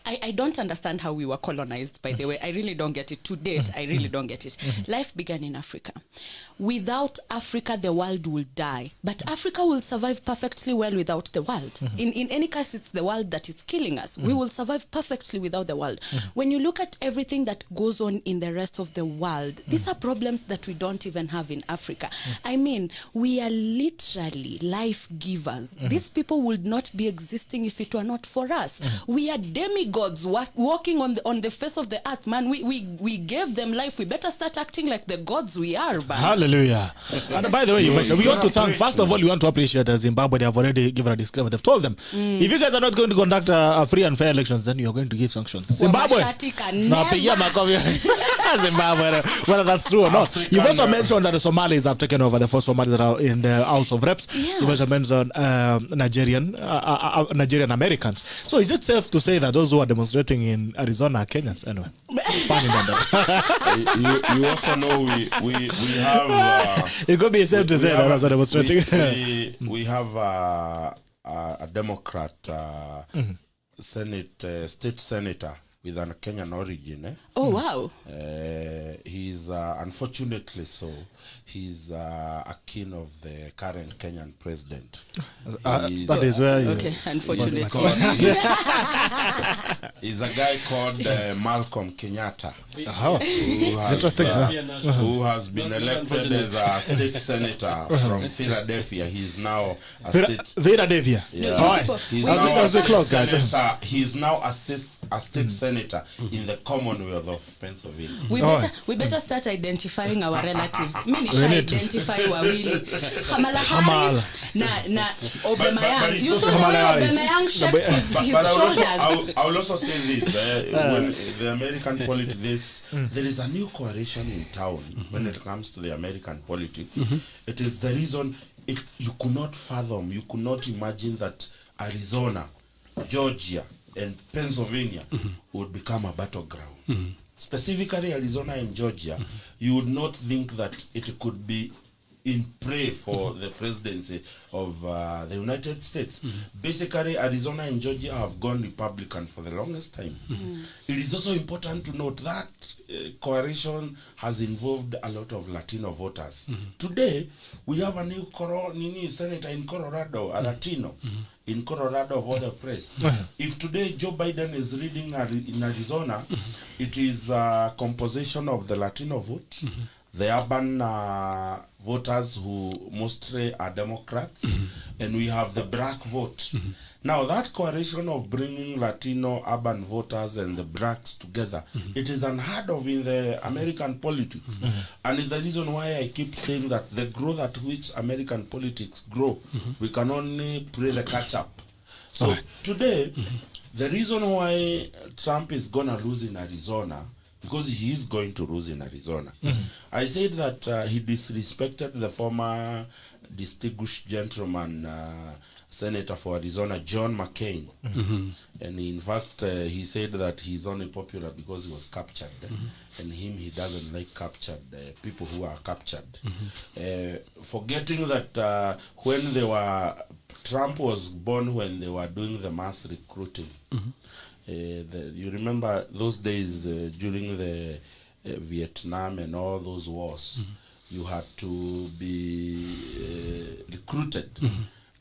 I don't understand how we were colonized, by the way. I really don't get it. To date, I really don't get it. Life began in Africa. Without Africa, the world will die. But Africa will survive perfectly well without the world. In any case, it's the world that is killing us. We will survive perfectly without the world. When you look at everything that goes on in the rest of the world, these are problems that we don't even have in Africa. I mean, we are literally life givers. These people would not be existing if it were not for us. We are demigods walking on the face of the earth, man. We gave them life. We better start acting like the gods we are, man. Hallelujah. And by the way, you mentioned, we want to thank, first of all, we want to appreciate Zimbabwe. They have already given a disclaimer. They've told them, if you guys are not going to conduct a free and fair elections, then you're going to give sanctions. Zimbabwe. Zimbabwe, whether that's true or not. You've also mentioned that the Somalis have taken over, the first Somalis that are in the House of Reps. You also mentioned Nigerian Americans. So is it safe to say that those who are demonstrating in Arizona are Kenyans? Anyway, you also know we have. It could be safe to say that as a demonstrating. We have a Democrat state senator with a Kenyan origin. Oh, wow. He's unfortunately so. He's a kin of the current Kenyan president. That is where you... Okay, unfortunately. He's a guy called Malcolm Kenyatta. Interesting. Who has been elected as a state senator from Philadelphia. He's now a state... Philadelphia. Yeah. He's now a state senator in the Commonwealth of Pennsylvania. We better start identifying our relatives. Mimi identify wawili. Kamala Harris na Obemayang. You saw the way Obemayang shaped his shoulders. I will also say this. When the American politics, there is a new coalition in town when it comes to the American politics. It is the reason you could not fathom, you could not imagine that Arizona, Georgia, and Pennsylvania would become a battleground. Specifically Arizona and Georgia, you would not think that it could be in prey for the presidency of the United States. Basically, Arizona and Georgia have gone Republican for the longest time. It is also important to note that coalition has involved a lot of Latino voters. Today, we have a new senator in Colorado, a Latino. In Colorado of all the press. If today Joe Biden is leading in Arizona, it is a composition of the Latino vote, the urban voters who mostly are Democrats, and we have the black vote. Now that coalition of bringing Latino urban voters and the blacks together, it is unheard of in the American politics. And it's the reason why I keep saying that the growth at which American politics grow, we can only play the catch up. So today, the reason why Trump is going to lose in Arizona, because he is going to lose in Arizona. I said that he disrespected the former distinguished gentleman, Senator for Arizona, John McCain. And in fact, he said that he's only popular because he was captured. And he doesn't like captured people who are captured. Forgetting that when Trump was born when they were doing the mass recruiting. You remember those days during the Vietnam and all those wars, you had to be recruited.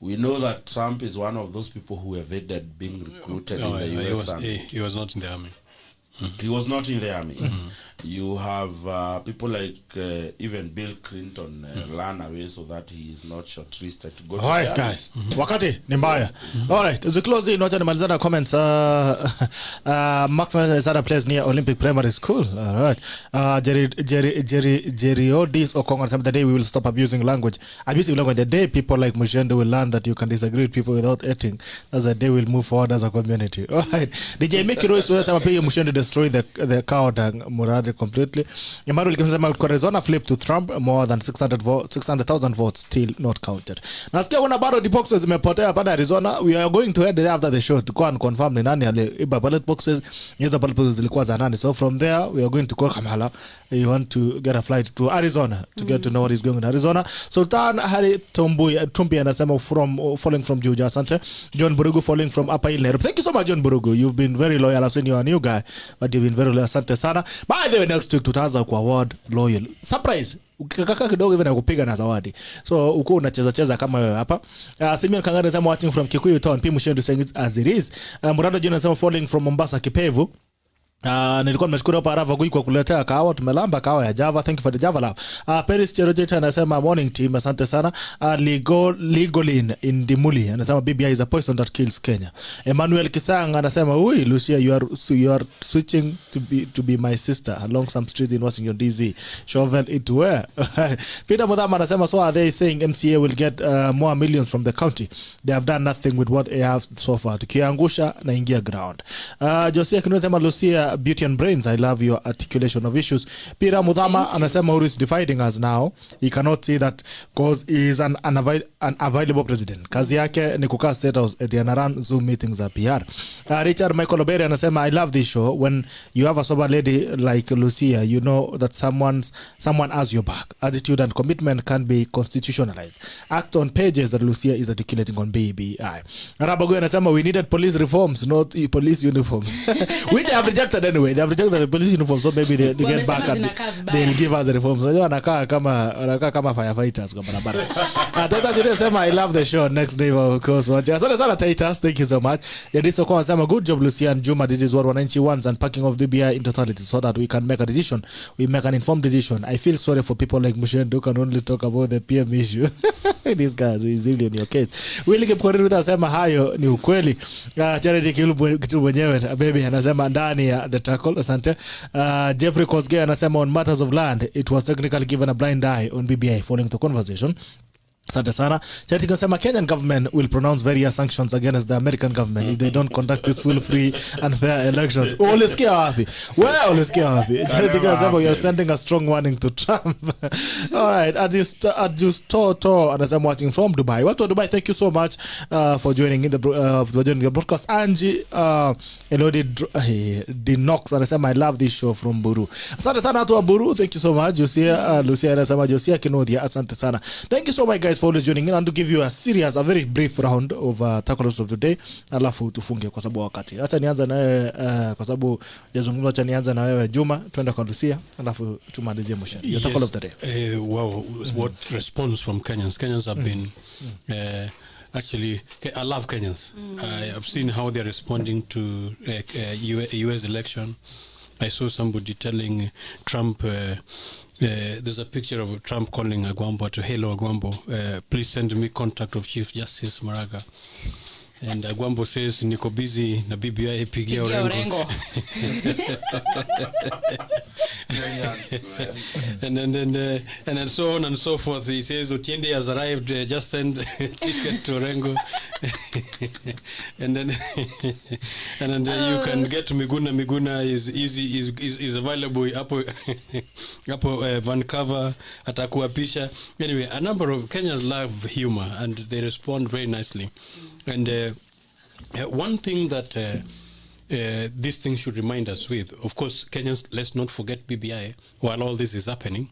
We know that Trump is one of those people who evaded being recruited in the U.S. Army. He was not in the army. He was not in the army. You have people like even Bill Clinton ran away so that he is not shortlisted to go to All right, the army. guys. Wakati ni mbaya. All right, as we close in, wacha nimalizana comments. Max Manson is at a place near Olympic Primary School. All right. Jerry Odis Okonga, the day we will stop abusing language. Abusing language, the day people like Mushendu will learn that you can disagree with people without hating, that's the day we'll move forward as a community. All right. DJ Mickey Royce was saying Mushendu destroy the coward and Murad completely. Emmanuel Kimsema Arizona flip to Trump, more than 600,000 votes still not counted. Nasikia kuna bado the boxes zimepotea pale Arizona. We are going to head there after the show to go and confirm ni nani aliiba ballot boxes. Hizo ballot boxes zilikuwa za nani. So from there we are going to call Kamala. You want to get a flight to Arizona to get to know what is going on in Arizona. Sultan Hari Tumbi anasema falling from Juja. Asante. John Burugu falling from Upper Hill Nairobi. Thank you so much John Burugu. You've been very loyal. I've seen you a new guy, but you've been very loyal. Asante sana. By the way, next week tutaanza kwa award loyal. Surprise. Ukikaka kidogo hivi na kupiga na zawadi. So uko unacheza kama wewe hapa. Simeon Kangare anasema watching from Kikuyu Town. P Mushendu saying it as it is. Murado Junior anasema falling from Mombasa Kipevu. Nilikuwa nimeshukuru hapa Arava Gui kwa kuletea kahawa. Tumelamba kahawa ya Java. Thank you for the Java love. Paris Cherojecha anasema morning team. Asante sana. Ligolin in Dimuli anasema BBI is a poison that kills Kenya. Emmanuel Kisang anasema ui Lucia you are switching to be my sister along some streets in Washington DC. Shovel it where? Peter Mudama anasema so are they saying MCA will get more millions from the county? They have done nothing with what they have so far. Tukiangusha na ingia ground. Josia kinasema Lucia beauty and brains. I love your articulation of issues. Pira Mudama anasema who is dividing us now. He cannot see that cause he is an unavailable president. Kazi yake ni kukaa state house at the run Zoom meetings za PR. Richard Michael Oberi anasema I love this show. When you have a sober lady like Lucia, you know that someone has your back. Attitude and commitment can be constitutionalized. Act on pages that Lucia is articulating on BBI. Rabago anasema we needed police reforms, not police uniforms. We have rejected anyway. They have rejected the police uniform, so maybe they get back and they'll give us the reforms. Unajua anakaa kama firefighters kwa barabara. Tata Jire sema I love the show. Next day of course. Asante sana Titus. Thank you so much. Yadiso kwa sema good job Lucia and Juma. This is what wananchi wants and packing of BBI in totality so that we can make a decision. We make an informed decision. I feel sorry for people like Mushendu who can only talk about the PM issue. These guys is really in your case. Willy Kipkorir utasema hayo ni ukweli. Charity kitu mwenyewe baby anasema ndani ya the tackle. Asante. Jeffrey Kosgei anasema on matters of land it was technically given a blind eye on BBI following the conversation. Asante sana. Charity kasema Kenyan government will pronounce various sanctions against the American government if they don't conduct this full, free and fair elections. Ulisikia wapi? Wewe ulisikia wapi? Charity kasema you're sending a strong warning to Trump. All right. At just Toto anasema watching from Dubai. Watu wa Dubai, thank you so much for joining in the broadcast. Angie Elodie Dinox anasema I love this show from Buru. Asante sana watu wa Buru. Thank you so much. Lucia anasema Josia Kinodia. Asante sana. Thank you so much guys for always joining in and to give you a very brief round of tackles of the day. Alafu tufunge kwa sababu wakati. Acha nianze na wewe kwa sababu yazungumza, acha nianze na wewe Juma, twende kwa Lucia, alafu tumalizie Mushendu. Your tackle of the day. Wow, what response from Kenyans. Kenyans have been actually, I love Kenyans. I've seen how they're responding to US election. I saw somebody telling Trump there's a picture of Trump calling Agwambo to hello Agwambo, please send me contact of Chief Justice Maraga. And Agwambo says niko busy na BBI pigia Orengo. and then so on and so forth. He says Otiende has arrived, just send ticket to Orengo. and then you can get Miguna is easy, is available hapo Vancouver atakuapisha. Anyway, a number of Kenyans love humor and they respond very nicely. And one thing that this thing should remind us with, of course, Kenyans, let's not forget BBI while all this is happening.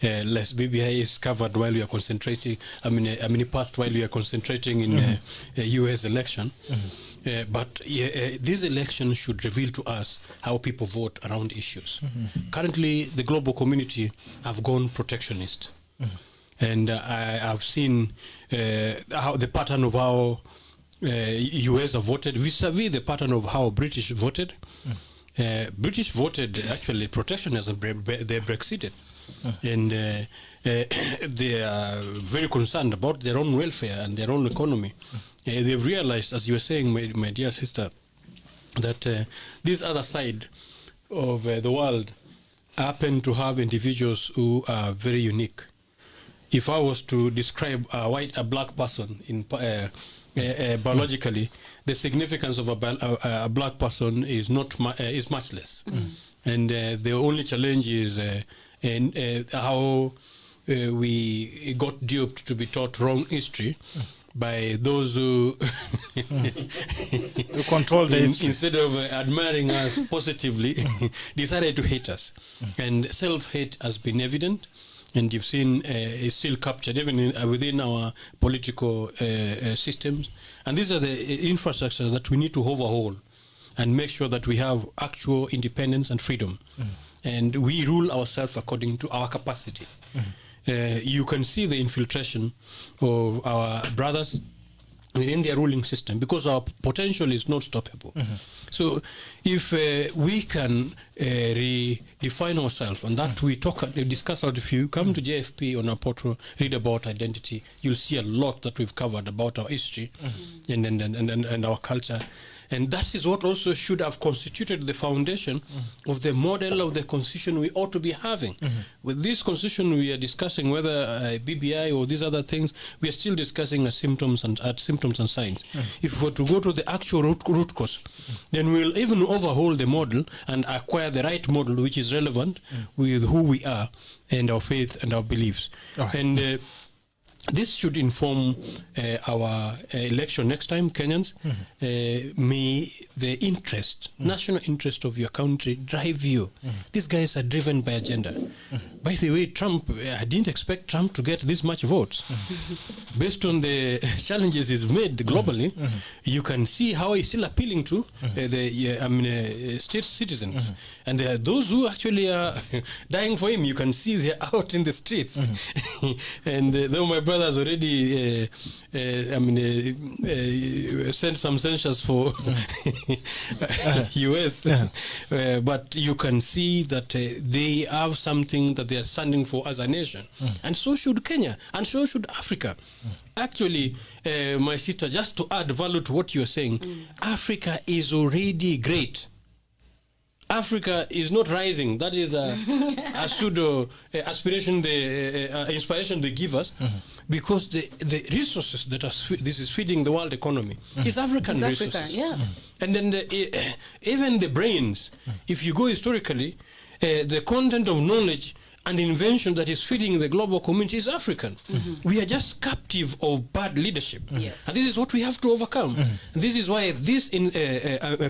Less BBI is covered while we are concentrating. I mean, past while we are concentrating in US election. But this election should reveal to us how people vote around issues. Currently, the global community have gone protectionist. And I've seen how the pattern of how US have voted vis-a-vis the pattern of how British voted. British voted actually protectionism, they Brexited. And they are very concerned about their own welfare and their own economy. They've realized, as you were saying, my dear sister, that this other side of the world happen to have individuals who are very unique. If I was to describe a black person in biologically, the significance of a black person is much less. And the only challenge is how we got duped to be taught wrong history by those who control the history. Instead of admiring us positively, decided to hate us. And self-hate has been evident, and you've seen it's still captured even within our political systems. And these are the infrastructures that we need to overhaul and make sure that we have actual independence and freedom. And we rule ourselves according to our capacity. You can see the infiltration of our brothers in their ruling system because our potential is not stoppable. So if we can redefine ourselves, and that we discuss out, if you come to JFP on our portal, read about identity, you'll see a lot that we've covered about our history and our culture. And that is what also should have constituted the foundation of the model of the constitution we ought to be having. With this constitution, we are discussing whether BBI or these other things, we are still discussing symptoms and signs. If we were to go to the actual root cause, then we'll even overhaul the model and acquire the right model which is relevant with who we are and our faith and our beliefs. And this should inform our election next time, Kenyans. May the interest, national interest of your country drive you. These guys are driven by agenda. By the way, Trump, I didn't expect Trump to get this much votes. Based on the challenges he's made globally, you can see how he's still appealing to the state citizens. And those who actually are dying for him, you can see they're out in the streets. And though my brother has already sent some censures for US, but you can see that they have something that they are standing for as a nation. And so should Kenya, and so should Africa. Actually, my sister, just to add value to what you're saying, Africa is already great. Africa is not rising. That is a pseudo aspiration, the inspiration they give us, because the resources that this is feeding the world economy is African resources. Africa, And then even the brains, if you go historically, the content of knowledge and invention that is feeding the global community is African. We are just captive of bad leadership. And this is what we have to overcome. And this is why this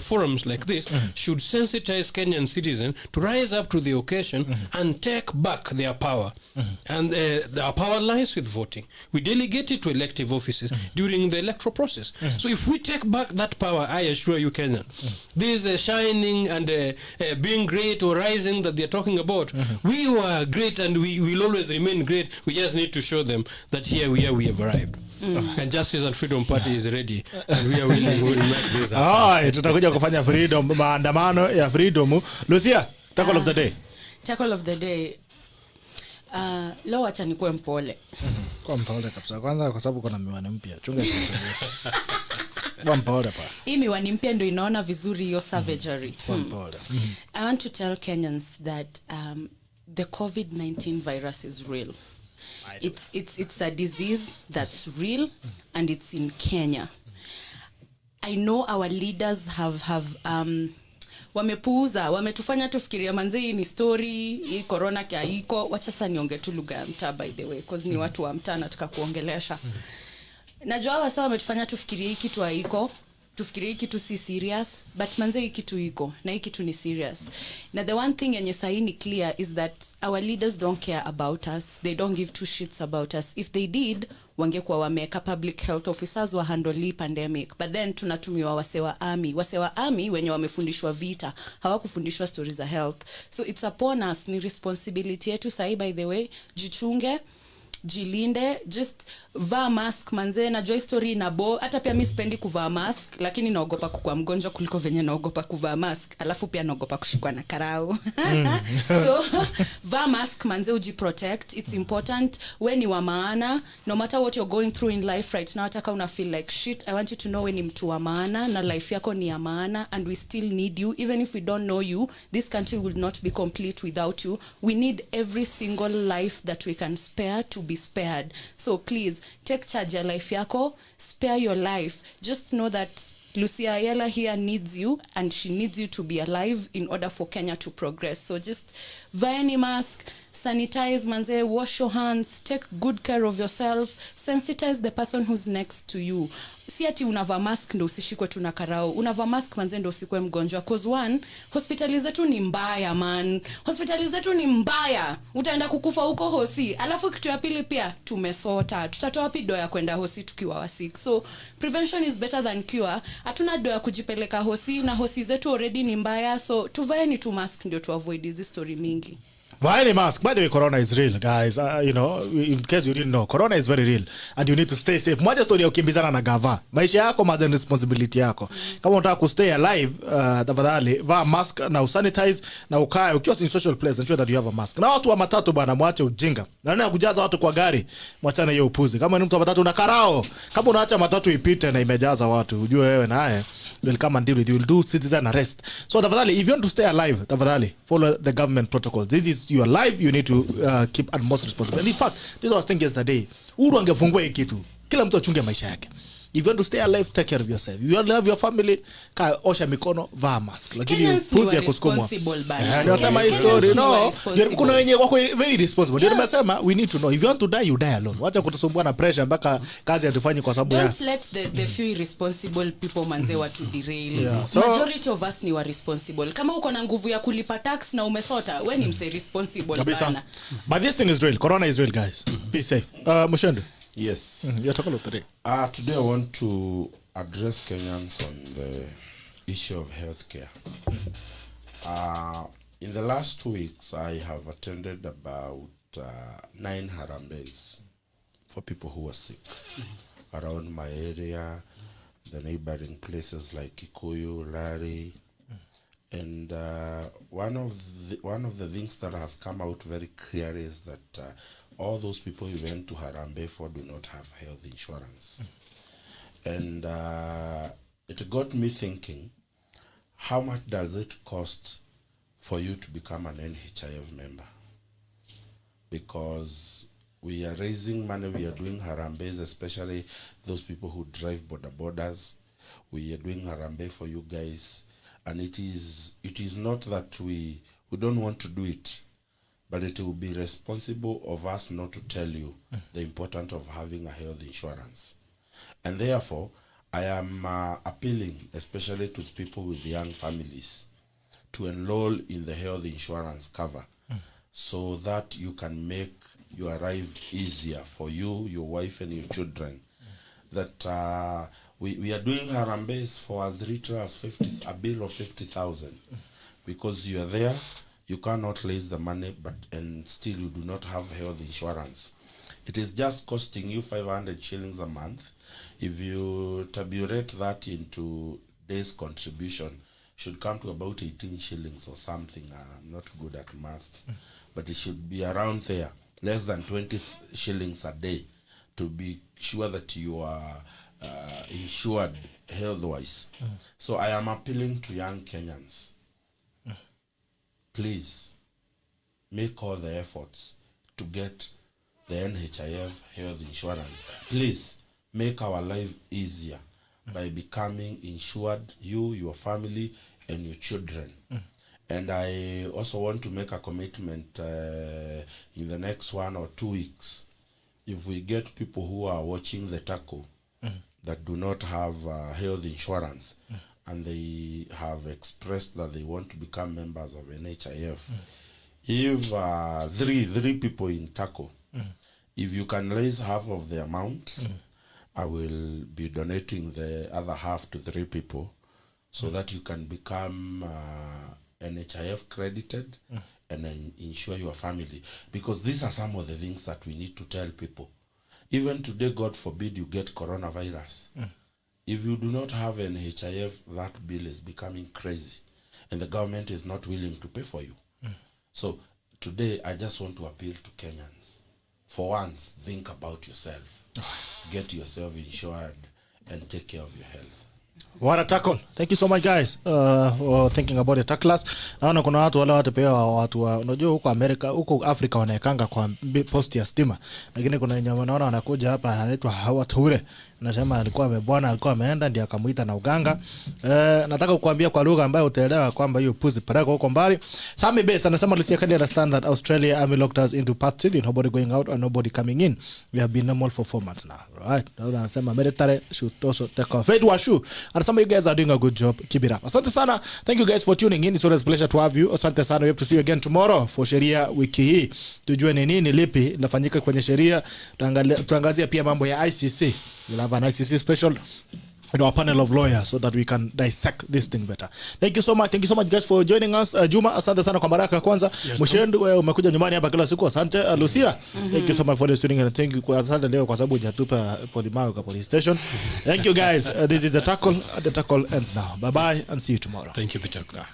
forums like this should sensitize Kenyan citizens to rise up to the occasion and take back their power. And our power lies with voting. We delegate it to elective offices during the electoral process. So if we take back that power, I assure you, Kenyan, this shining and being great or rising that they're talking about, we were great and we will always remain great. We just need to show them that here we have arrived. And Justice and Freedom Party is ready, and we are willing to make this happen. Tutakuja kufanya freedom, maandamano ya freedom. Lucia, tackle of the day. Tackle of the day. Leo acha nikuwe mpole. Kwa mpole kabisa. Kwanza kwa sababu kuna miwani mpya. Chunga kabisa. Kwa mpole pa. Hii miwani mpya ndio inaona vizuri hiyo savagery. Kwa mpole. I want to tell Kenyans that the COVID-19 virus is real. It's a disease that's real, and it's in Kenya. I know our leaders have wamepuuza, wametufanya tufikiria manze hii ni story, hii corona kia iko. Wacha sasa niongee tu lugha ya mtaa, by the way, because ni watu wa mtaa nataka kuongelesha. Najua wasa wametufanya tufikirie hii kitu haiko, tufikirie hii kitu si serious, but manze hii kitu iko na hii kitu ni serious. Now the one thing yenye sahi ni clear is that our leaders don't care about us. They don't give two shits about us. If they did, wangekuwa wameka public health officers wa handle pandemic. But then tunatumiwa wasewa army wenye wamefundishwa vita, hawakufundishwa stories za health. So it's upon us, ni responsibility yetu sahi, by the way, jichunge. jilinde, just vaa mask manze. Najua story na bo, hata pia mimi sipendi kuvaa mask, lakini naogopa kuwa mgonjwa kuliko venye naogopa kuvaa mask, alafu pia naogopa kushikwa na karao. So vaa mask manze, ujiprotect, it's important. We ni wa maana, no matter what you're going through in life right now, hata kama una feel like shit, I want you to know we ni mtu wa maana na life yako ni ya maana, and we still need you. Even if we don't know you, this country will not be complete without you. We need every single life that we can spare to be spared. So please take charge your life yako, spare your life. Just know that Lucia AYIELA here needs you, and she needs you to be alive in order for Kenya to progress. So just wear any mask, sanitize manze, wash your hands, take good care of yourself, sensitize the person who's next to you. Si ati unavaa mask ndo usishikwe tu na karao, unavaa mask manze ndo usikwe mgonjwa. Cause one, hospitali zetu ni mbaya man, hospitali zetu ni mbaya, utaenda kukufa huko hosi. Alafu kitu ya pili pia tumesota, tutatoa wapi doa ya kwenda hosi tukiwa wasik? So prevention is better than cure. Hatuna doa ya kujipeleka hosi, na hosi zetu already ni mbaya. So tuvae ni tu mask ndio tu avoid hizi story mingi. Wear any mask. By the way, corona is real, guys. You know, in case you didn't know, corona is very real, and you need to stay safe. Moja story ya ukimbizana na gava. Maisha yako maza responsibility yako. Kama unataka ku stay alive, tafadhali vaa mask na usanitize na ukae ukiwa in social place, ensure that you have a mask. Na watu wa matatu bana, mwache ujinga. Na nani kujaza watu kwa gari? Mwachane hiyo upuzi. Kama ni mtu wa matatu una karao, kama unaacha matatu ipite na imejaza watu, ujue wewe naye will come and deal with you. Will do citizen arrest. So tafadhali, if you want to stay alive, tafadhali follow the government protocols. This is your life, you need to keep utmost responsibility. In fact, this was thinking yesterday, Uhuru angefungua hii kitu, kila mtu achunge maisha yake. If you want to stay alive, take care of yourself. You want to have your family, osha mikono, vaa mask. Lakini puzi ya kusukumwa. Nasema hii story, no. Kuna wenye wako very responsible. Ndio nimesema we need to know. If you want to die, you die alone. Wacha kutusumbua na pressure mpaka kazi hatufanyi kwa sababu ya. Don't let the few irresponsible people manze watu derail. Majority of us ni wa responsible. Kama uko na nguvu ya kulipa tax na umesota, we ni mse responsible bana. But this thing is real. Corona is real, guys. Be safe. Mushendu. Yes. You're talking about today. Today I want to address Kenyans on the issue of healthcare. In the last 2 weeks, I have attended about 9 harambees for people who are sick around my area, the neighboring places like Kikuyu, Lari, and one of the things that has come out very clear is that all those people who went to Harambee for do not have health insurance. And it got me thinking, how much does it cost for you to become an NHIF member? Because we are raising money, we are doing Harambees, especially those people who drive borders. We are doing Harambee for you guys. And it is not that we don't want to do it, but it will be responsible of us not to tell you the importance of having a health insurance. And therefore, I am appealing, especially to people with young families, to enroll in the health insurance cover so that you can make your life easier for you, your wife, and your children. That we are doing Harambees for as little as a bill of 50,000 because you are there. You cannot raise the money, and still you do not have health insurance. It is just costing you 500 shillings a month. If you tabulate that into days contribution, should come to about 18 shillings or something. I'm not good at maths, but it should be around there, less than 20 shillings a day, to be sure that you are insured health-wise. So I am appealing to young Kenyans. Please make all the efforts to get the NHIF health insurance. Please make our life easier by becoming insured, you, your family, and your children. And I also want to make a commitment in the next 1 or 2 weeks. If we get people who are watching the taco that do not have health insurance, and they have expressed that they want to become members of NHIF. If three people in Taco, if you can raise half of the amount, I will be donating the other half to 3 people so that you can become NHIF credited and then ensure your family, because these are some of the things that we need to tell people. Even today, God forbid you get coronavirus. If you do not have an HIF, that bill is becoming crazy, and the government is not willing to pay for you. So today, I just want to appeal to Kenyans. For once, think about yourself. Get yourself insured and take care of your health. What a tackle. Thank you so much, guys, for thinking about the tacklers. Naona kuna watu pia watu unajua huko Amerika, huko Afrika wanaekanga kwa post ya stima. Lakini kuna wenye wanaona wanakuja hapa anaitwa Howard Hure. Anasema alikuwa ameenda ndiye akamuita na uganga. Nataka kukuambia kwa lugha ambayo utaelewa kwamba hiyo puzi parako huko mbali. Sami Base anasema Lucia can understand that Australia army locked us into part 3, nobody going out and nobody coming in. We have been normal for 4 months now. Right. Anasema military should also take off. Fate Washu. Anasema you guys are doing a good job. Keep it up. Asante sana. Thank you guys for tuning in. It's always a pleasure to have you. Asante sana. We hope to see you again tomorrow for Sheria wiki hii. Tujue ni nini lipi linafanyika kwenye sheria. Tuangazia pia mambo ya ICC. We'll have an ICC special with our panel of lawyers so that we can dissect this thing better. Thank you so much. Thank you so much, guys, for joining us. Juma, asante sana kwa baraka ya kwanza. Mushendu, wewe umekuja nyumbani hapa kila siku. Asante. Lucia, thank you so much for tuning in, and thank you kwa asante leo kwa sababu hujatupa Polimao kwa police station. Thank you, guys. This is the tackle. The tackle ends now. Bye bye and see you tomorrow. Thank you, Bitok.